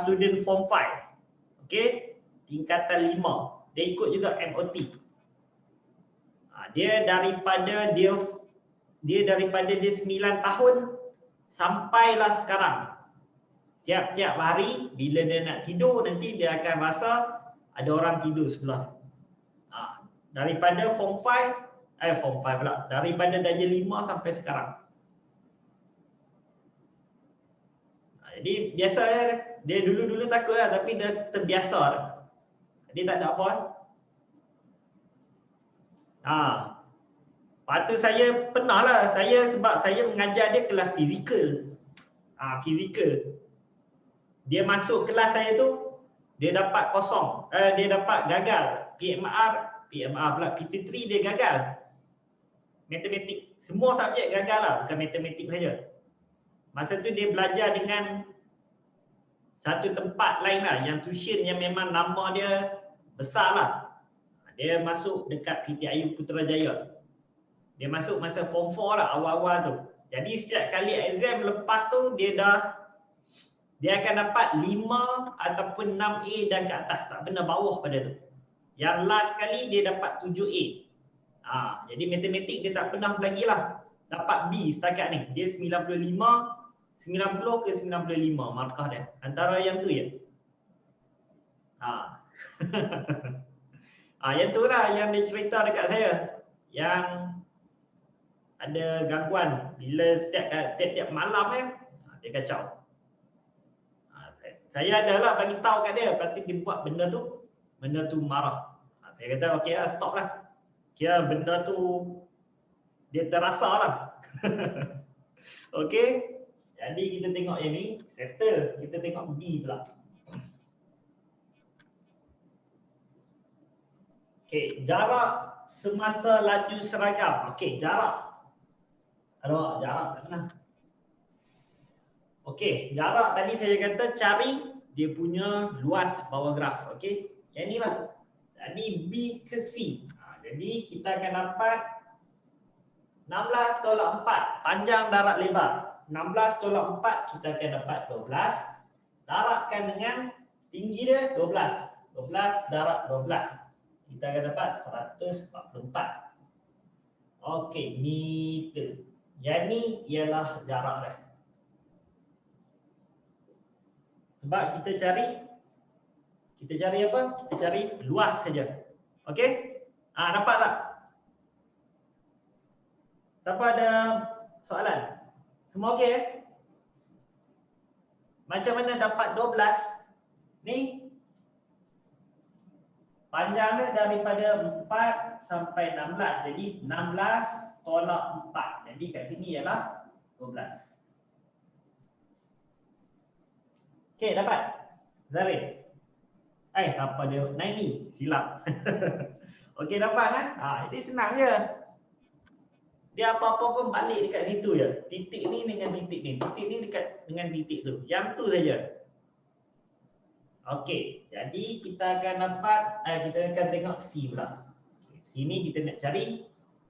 Student form 5. Okey, tingkatan 5. Dia ikut juga MOT. Dia daripada dia 9 tahun sampailah sekarang. Tiap-tiap hari bila dia nak tidur, nanti dia akan rasa ada orang tidur sebelah. Daripada form 5 pula. Daripada darjah 5 sampai sekarang. Jadi biasa dia dulu-dulu takut lah, tapi dia terbiasa dah. Jadi tak ada apa. Lepas tu saya pernah lah, sebab saya mengajar dia kelas fizikal. Fizikal. Dia masuk kelas saya tu, dia dapat kosong. Dia dapat gagal. PMR pula, PT3 dia gagal. Matematik. Semua subjek gagal lah, bukan matematik saja. Masa tu dia belajar dengan satu tempat lain lah, yang tuition yang memang nama dia besar lah. Dia masuk dekat PTIU Putrajaya. Dia masuk masa form 4 lah, awal-awal tu. Jadi setiap kali exam lepas tu, dia akan dapat 5 ataupun 6A dan ke atas, tak pernah bawah pada tu. Yang last kali dia dapat 7A. Jadi matematik dia tak pernah lagi lah dapat B setakat ni. Dia 90 ke 95 markah dia. Antara yang tu je. Yang tu lah yang dia cerita dekat saya. Yang ada gangguan bila tiap-tiap malam dia kacau. Saya adalah bagi tahu kat dia, lepas tu dia buat benda tu marah. Saya kata okey lah, stop lah. Kira benda tu dia terasa lah. Okey. Jadi kita tengok yang ni, settle. Kita tengok B pula. Okey, jarak semasa laju seragam. Okey, jarak. Aduh, jarak tak kenal. Okey, jarak tadi saya kata cari dia punya luas bawah graf. Okey, yang ni lah. Jadi B ke C. Jadi kita akan dapat 16 tolak 4. Panjang darat lebar. 16 tolak 4 kita akan dapat 12. Darabkan dengan tinggi dia 12. 12 darab 12. Kita akan dapat 144. Okey, meter. Yang ni ialah jarak dia. Sebab kita cari apa? Kita cari luas saja. Okey? Nampak tak? Siapa ada soalan? Semua okey? Macam mana dapat 12? Ni panjangnya daripada 4 sampai 16. Jadi 16 tolak 4. Jadi kat sini ialah 12. Okey, dapat? Zarin. Siapa dia? Naimi. Silap. Okey, dapat kan? Jadi senang je. Dia apa-apa pun balik dekat situ je. Titik ni dengan titik ni. Titik ni dekat dengan titik tu. Yang tu saja. Okey, jadi kita akan dapat, kita akan tengok C pula. Sini kita nak cari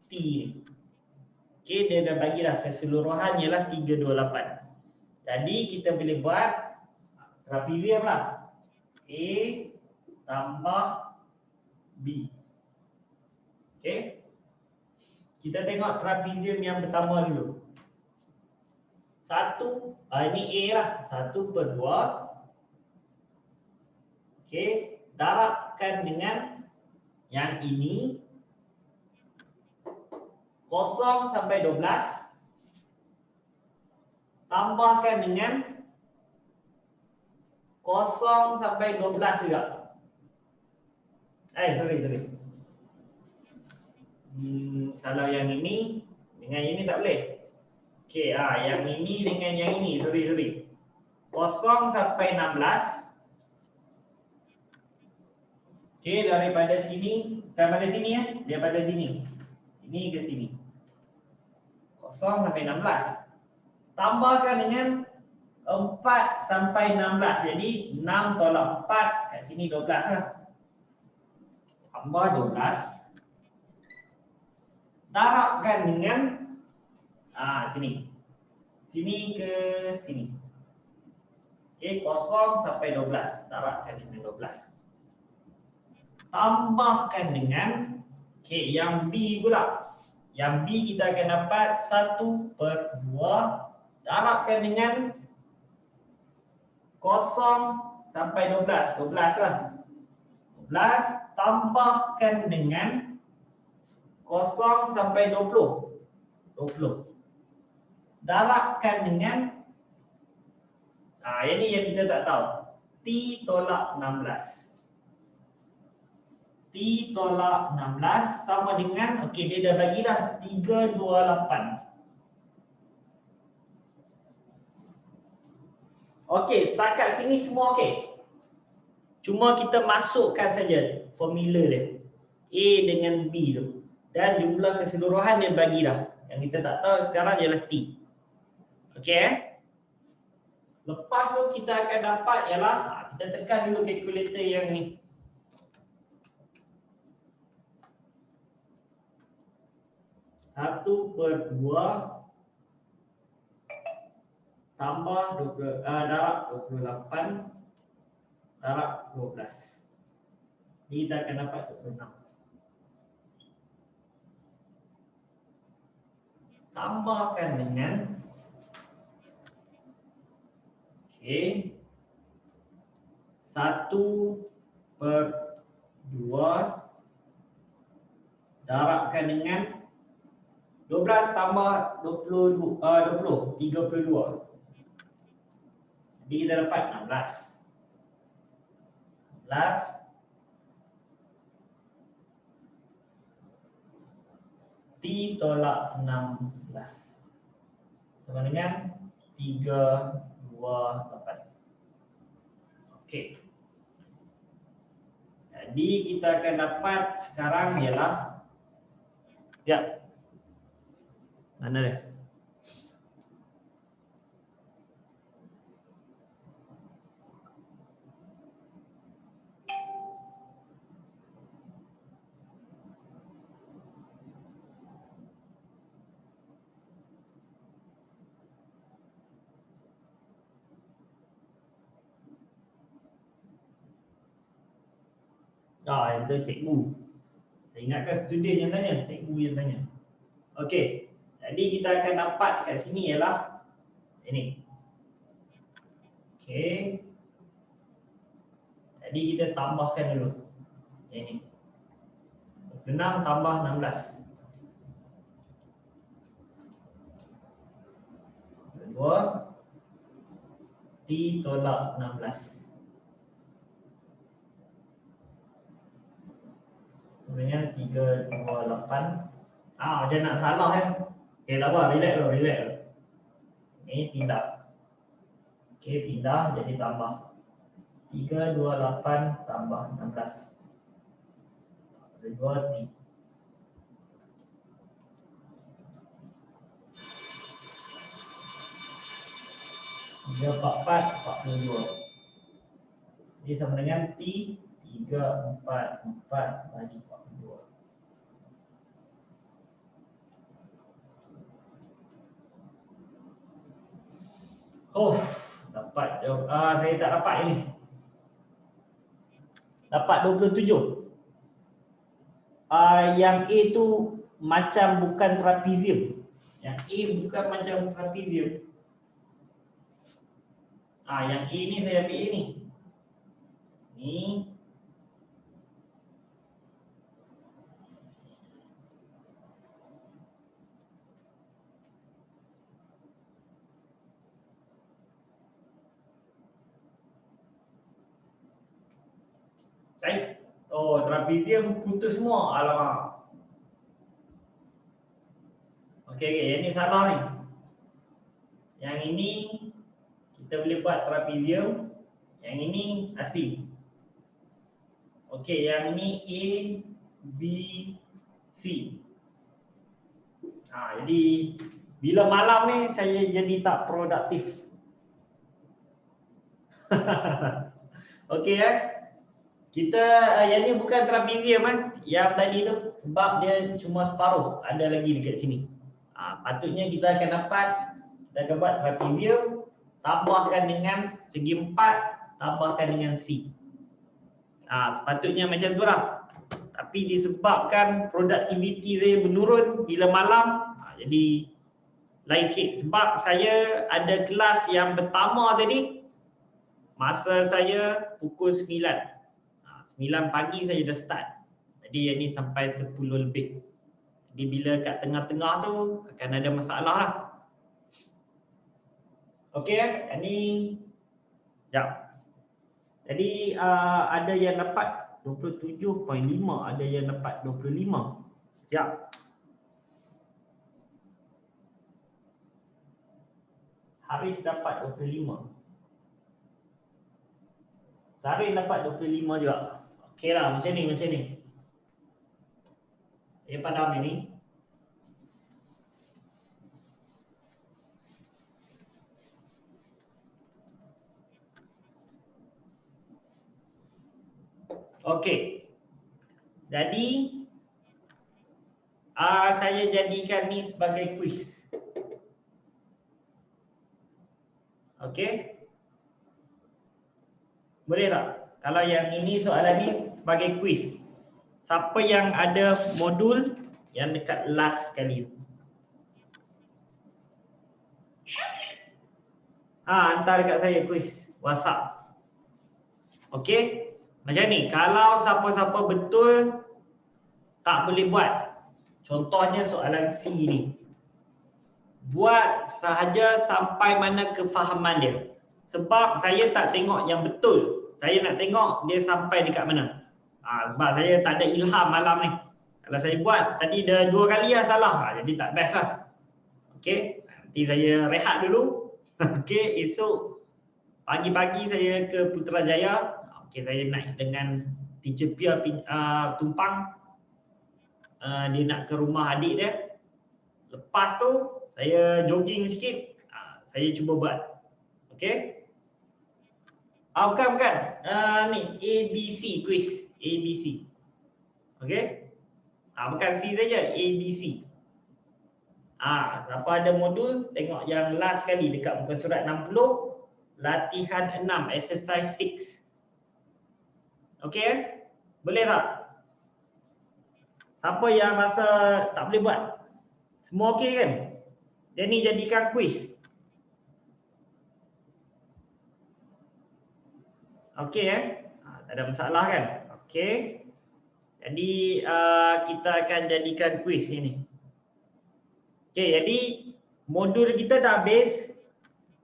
T ni. Okey, dia dah bagilah keseluruhan ialah 328. Jadi kita boleh buat trapezium lah. A tambah B. Okey. Kita tengok trapezium yang pertama dulu. 1, ini A lah. 1/2. Okey, darabkan dengan yang ini 0 sampai 12. tambahkan dengan 0 sampai 12 juga. Sorry. Kalau yang ini dengan ini tak boleh. Okey, yang ini dengan yang ini. Sorry. 0 sampai 16. Okey, daripada sini, daripada sini ya, daripada sini. Ini ke sini. 0 sampai 16. Tambahkan dengan 4 sampai 16. Jadi 6 tolak 4, kat sini 12 lah. Tambah 12. Darabkan dengan sini. Sini ke sini. Okey, 0 sampai 12. Darabkan dengan 12. Tambahkan dengan yang B pula. Yang B kita akan dapat 1/2. Darabkan dengan 0 sampai 12. 12 lah. 12 tambahkan dengan 0 sampai 20. 20. Darabkan dengan ini yang kita tak tahu. T tolak 16. T tolak 16 sama dengan, dia dah bagi dah 328. Setakat sini semua cuma kita masukkan saja formula dia. A dengan B tu. Dan jumlah keseluruhan dia bagi dah. Yang kita tak tahu sekarang ialah T. Lepas tu kita akan dapat ialah, kita tekan dulu kalkulator yang ni. Satu per 2 tambah darab 28 darab 12. Ni kita akan dapat 26. Tambahkan dengan 1 per 2 darabkan dengan 12 tambah 20, 32. Jadi kita dapat 16. 16 T tolak 16 sama dengan 328. Jadi kita akan dapat sekarang ialah mana dia? Itu cikgu. Saya ingatkan student yang tanya, cikgu yang tanya. Jadi kita akan dapat kat sini ialah ini. Jadi kita tambahkan dulu. Ini. 6 tambah 16. 2 T tolak 16. Sebenarnya 328. Macam nak salah kan? Tak apa, relax dulu. Ini pindah. Pindah jadi tambah 328 tambah 16. 2 T. Tiga 42. Jadi sama dengan T 344 bagi 42. Dapat jawab. Saya tak dapat ini. Dapat 27. Yang A tu macam bukan trapezium. Yang A bukan macam trapezium. Yang A ni saya ambil A ni. Ni. Right? Oh, trapezium putus semua. Alamak. Okey, yang ni salah ni. Yang ini kita boleh buat trapezium. Yang ini asing. Okey, yang ini A, B, C. Jadi bila malam ni saya jadi tak produktif. Okey kita yang ni bukan trapezium yang tadi tu sebab dia cuma separuh, ada lagi dekat sini. Patutnya kita akan dapat, kita akan buat trapezium tambahkan dengan segi 4 tambahkan dengan C. Sepatutnya macam tu lah. Tapi disebabkan produktiviti saya menurun bila malam, jadi lain sikit. Sebab saya ada kelas yang pertama tadi, masa saya pukul 9. 9 pagi saya dah start. Jadi yang ni sampai 10 lebih. Jadi bila kat tengah-tengah tu akan ada masalah lah. Okey yang ni jap. Jadi ada yang dapat 27.5, ada yang dapat 25. Siap. Haris dapat 25. Zarin dapat 25 juga. Okey lah macam ni, macam ni. Padam ini. Okey. Jadi saya jadikan ni sebagai kuis. Okey. Boleh tak? Kalau yang ini soalan ni sebagai kuis. Siapa yang ada modul yang dekat last sekali? Hantar dekat saya kuis WhatsApp. Okey. Macam ni, kalau siapa-siapa betul tak boleh buat. Contohnya soalan C ni. Buat sahaja sampai mana kefahaman dia. Sebab saya tak tengok yang betul. Saya nak tengok dia sampai dekat mana. Sebab saya tak ada ilham malam ni. Kalau saya buat, tadi dah 2 kali lah salah. Jadi tak best lah. Okey, nanti saya rehat dulu. Okey, esok pagi-pagi saya ke Putrajaya. Okey, saya naik dengan teacher Pia Tumpang. Dia nak ke rumah adik dia. Lepas tu saya jogging sikit. Saya cuba buat. Okey. Bukan. Ni ABC quiz. ABC. Okey. Bukan C saja, ABC. Siapa ada modul, tengok yang last kali dekat muka surat 60, latihan 6, exercise 6. Okey Boleh tak? Siapa yang rasa tak boleh buat? Semua okey kan? Jadi jadikan kuis. Okey tak ada masalah kan? Okey. Jadi kita akan jadikan kuis ini. Okey, jadi modul kita dah habis.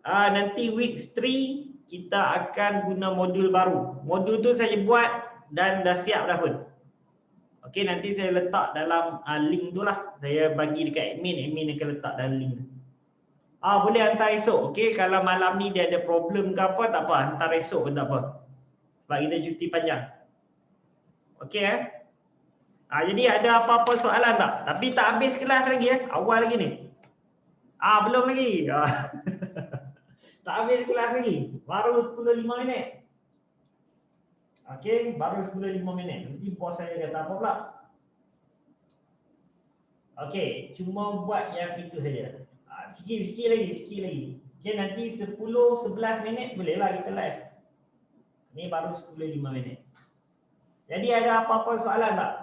Nanti week 3 kita akan guna modul baru. Modul tu saya buat dan dah siap dah pun. Okey, nanti saya letak dalam link tu lah. Saya bagi dekat admin akan letak dalam link. Boleh hantar esok. Okey, kalau malam ni dia ada problem ke apa, tak apa. Hantar esok pun tak apa. Sebab kita cuti panjang. Okey jadi ada apa-apa soalan tak? Tapi tak habis kelas lagi awal lagi ni. Belum lagi. Tak habis kelas lagi. Baru 10.05 minit. Okey, baru 10.05 minit. Nanti bos saya kata apa pula? Okey, cuma buat yang itu saja. Sikit lagi. Okey, nanti 10-11 minit bolehlah kita live. Ni baru 10.05 minit. Jadi ada apa-apa soalan tak?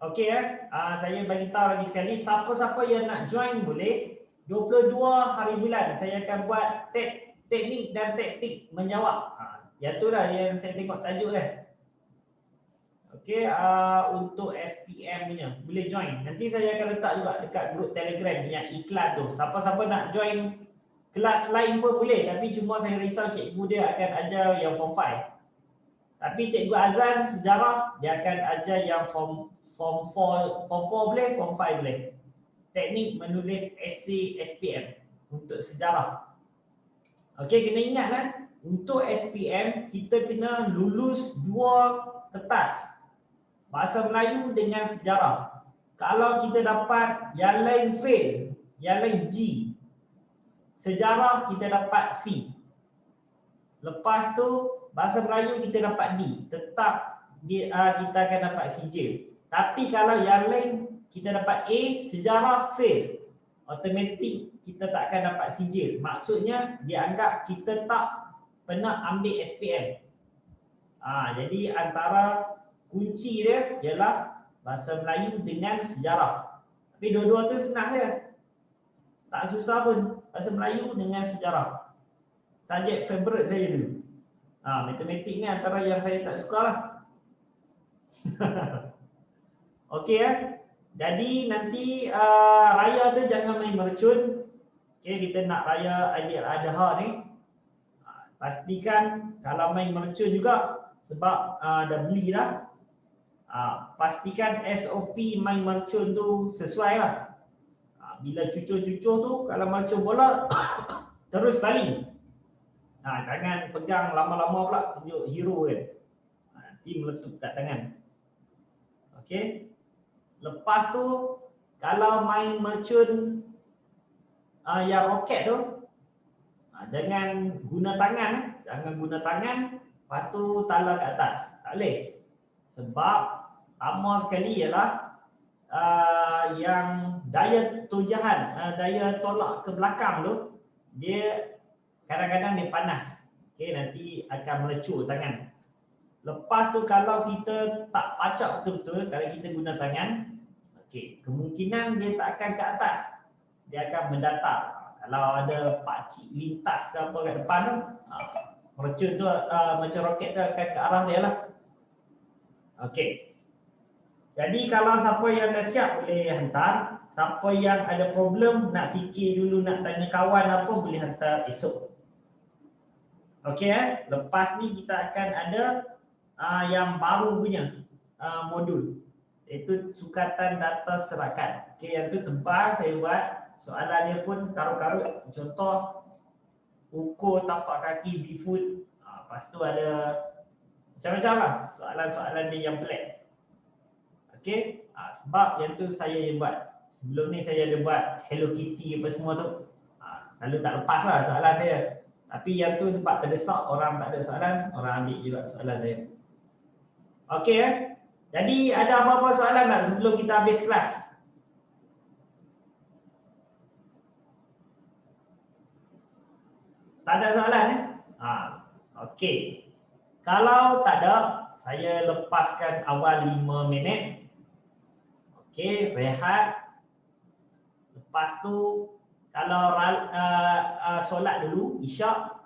Okey saya bagi tahu lagi sekali, siapa-siapa yang nak join boleh. 22 hari bulan saya akan buat teknik dan taktik menjawab. Yang tu lah yang saya tengok tajuk dah. Okey, untuk SPM punya boleh join. Nanti saya akan letak juga dekat grup Telegram yang iklan tu. Siapa-siapa nak join kelas lain pun boleh, tapi cuma saya risau cikgu dia akan ajar yang form 5. Tapi cikgu Azan sejarah dia akan ajar yang form 4 boleh, form 5 boleh. Teknik menulis esei SPM untuk sejarah. Okey, kena ingat kan, untuk SPM kita kena lulus 2 kertas. Bahasa Melayu dengan sejarah. Kalau kita dapat yang lain fail, yang lain G. Sejarah kita dapat C. Lepas tu bahasa Melayu kita dapat D. Tetap kita akan dapat CJ. Tapi kalau yang lain kita dapat A, sejarah fail, automatik kita tak akan dapat CJ. Maksudnya dia anggap kita tak pernah ambil SPM. Jadi antara kunci dia ialah bahasa Melayu dengan sejarah. Tapi dua-dua tu senang je. Tak susah pun, bahasa Melayu dengan sejarah. Subjek favourite saya dulu. Matematik ni antara yang saya tak suka lah. Okey Jadi nanti raya tu jangan main mercun. Okey, kita nak raya Aidiladha ni. Pastikan kalau main mercun juga sebab dah beli dah. Pastikan SOP main mercun tu sesuai lah. Bila cucur-cucur tu kalau mercun bola terus baling. Jangan pegang lama-lama pula tunjuk hero kan. Nanti meletup kat tangan. Okey. Lepas tu kalau main mercun yang roket tu jangan guna tangan. Jangan guna tangan. Lepas tu tala kat atas. Tak boleh. Sebab sama sekali ialah yang daya tojahan, daya tolak ke belakang tu dia kadang-kadang dia panas. Okey, nanti akan melecur tangan. Lepas tu kalau kita tak pacak betul-betul, kalau kita guna tangan, okey, kemungkinan dia tak akan ke atas. Dia akan mendatar. Kalau ada pakcik lintas ke apa kat depan tu, mercun tu macam roket tu akan ke arah dia lah. Okey. Jadi kalau siapa yang dah siap boleh hantar. Siapa yang ada problem nak fikir dulu nak tanya kawan apa boleh hantar esok. Okey Lepas ni kita akan ada yang baru punya modul. Iaitu sukatan data serakan. Okey, yang tu tebal saya buat. Soalan dia pun karut-karut. Contoh ukur tapak kaki Bigfoot. Lepas tu ada macam-macam lah soalan-soalan dia yang pelik. Okey, sebab yang tu saya yang buat. Sebelum ni saya ada buat Hello Kitty apa semua tu. Selalu tak lepas lah soalan saya. Tapi yang tu sebab terdesak, orang tak ada soalan, orang ambil juga soalan saya. Okey Jadi ada apa-apa soalan tak sebelum kita habis kelas? Tak ada soalan Okey. Kalau tak ada, saya lepaskan awal 5 minit. Okey, rehat. Lepas tu kalau solat dulu isyak.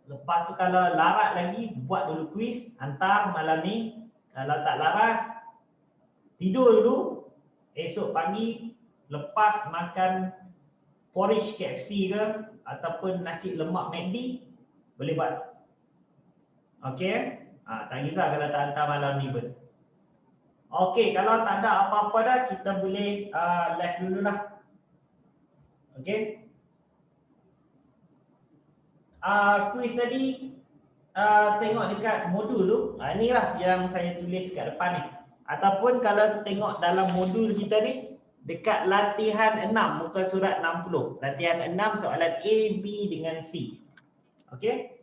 Lepas tu kalau larat lagi buat dulu kuis, hantar malam ni. Kalau tak larat tidur dulu. Esok pagi lepas makan porridge KFC ke ataupun nasi lemak McD boleh buat. Okey. Tak kisah kalau tak hantar malam ni pun. Okey, kalau tak ada apa-apa dah kita boleh live dululah. Okey. Kuis tadi tengok dekat modul tu. Inilah yang saya tulis kat depan ni. Ataupun kalau tengok dalam modul kita ni dekat latihan 6 muka surat 60. Latihan 6 soalan A, B dengan C. Okey.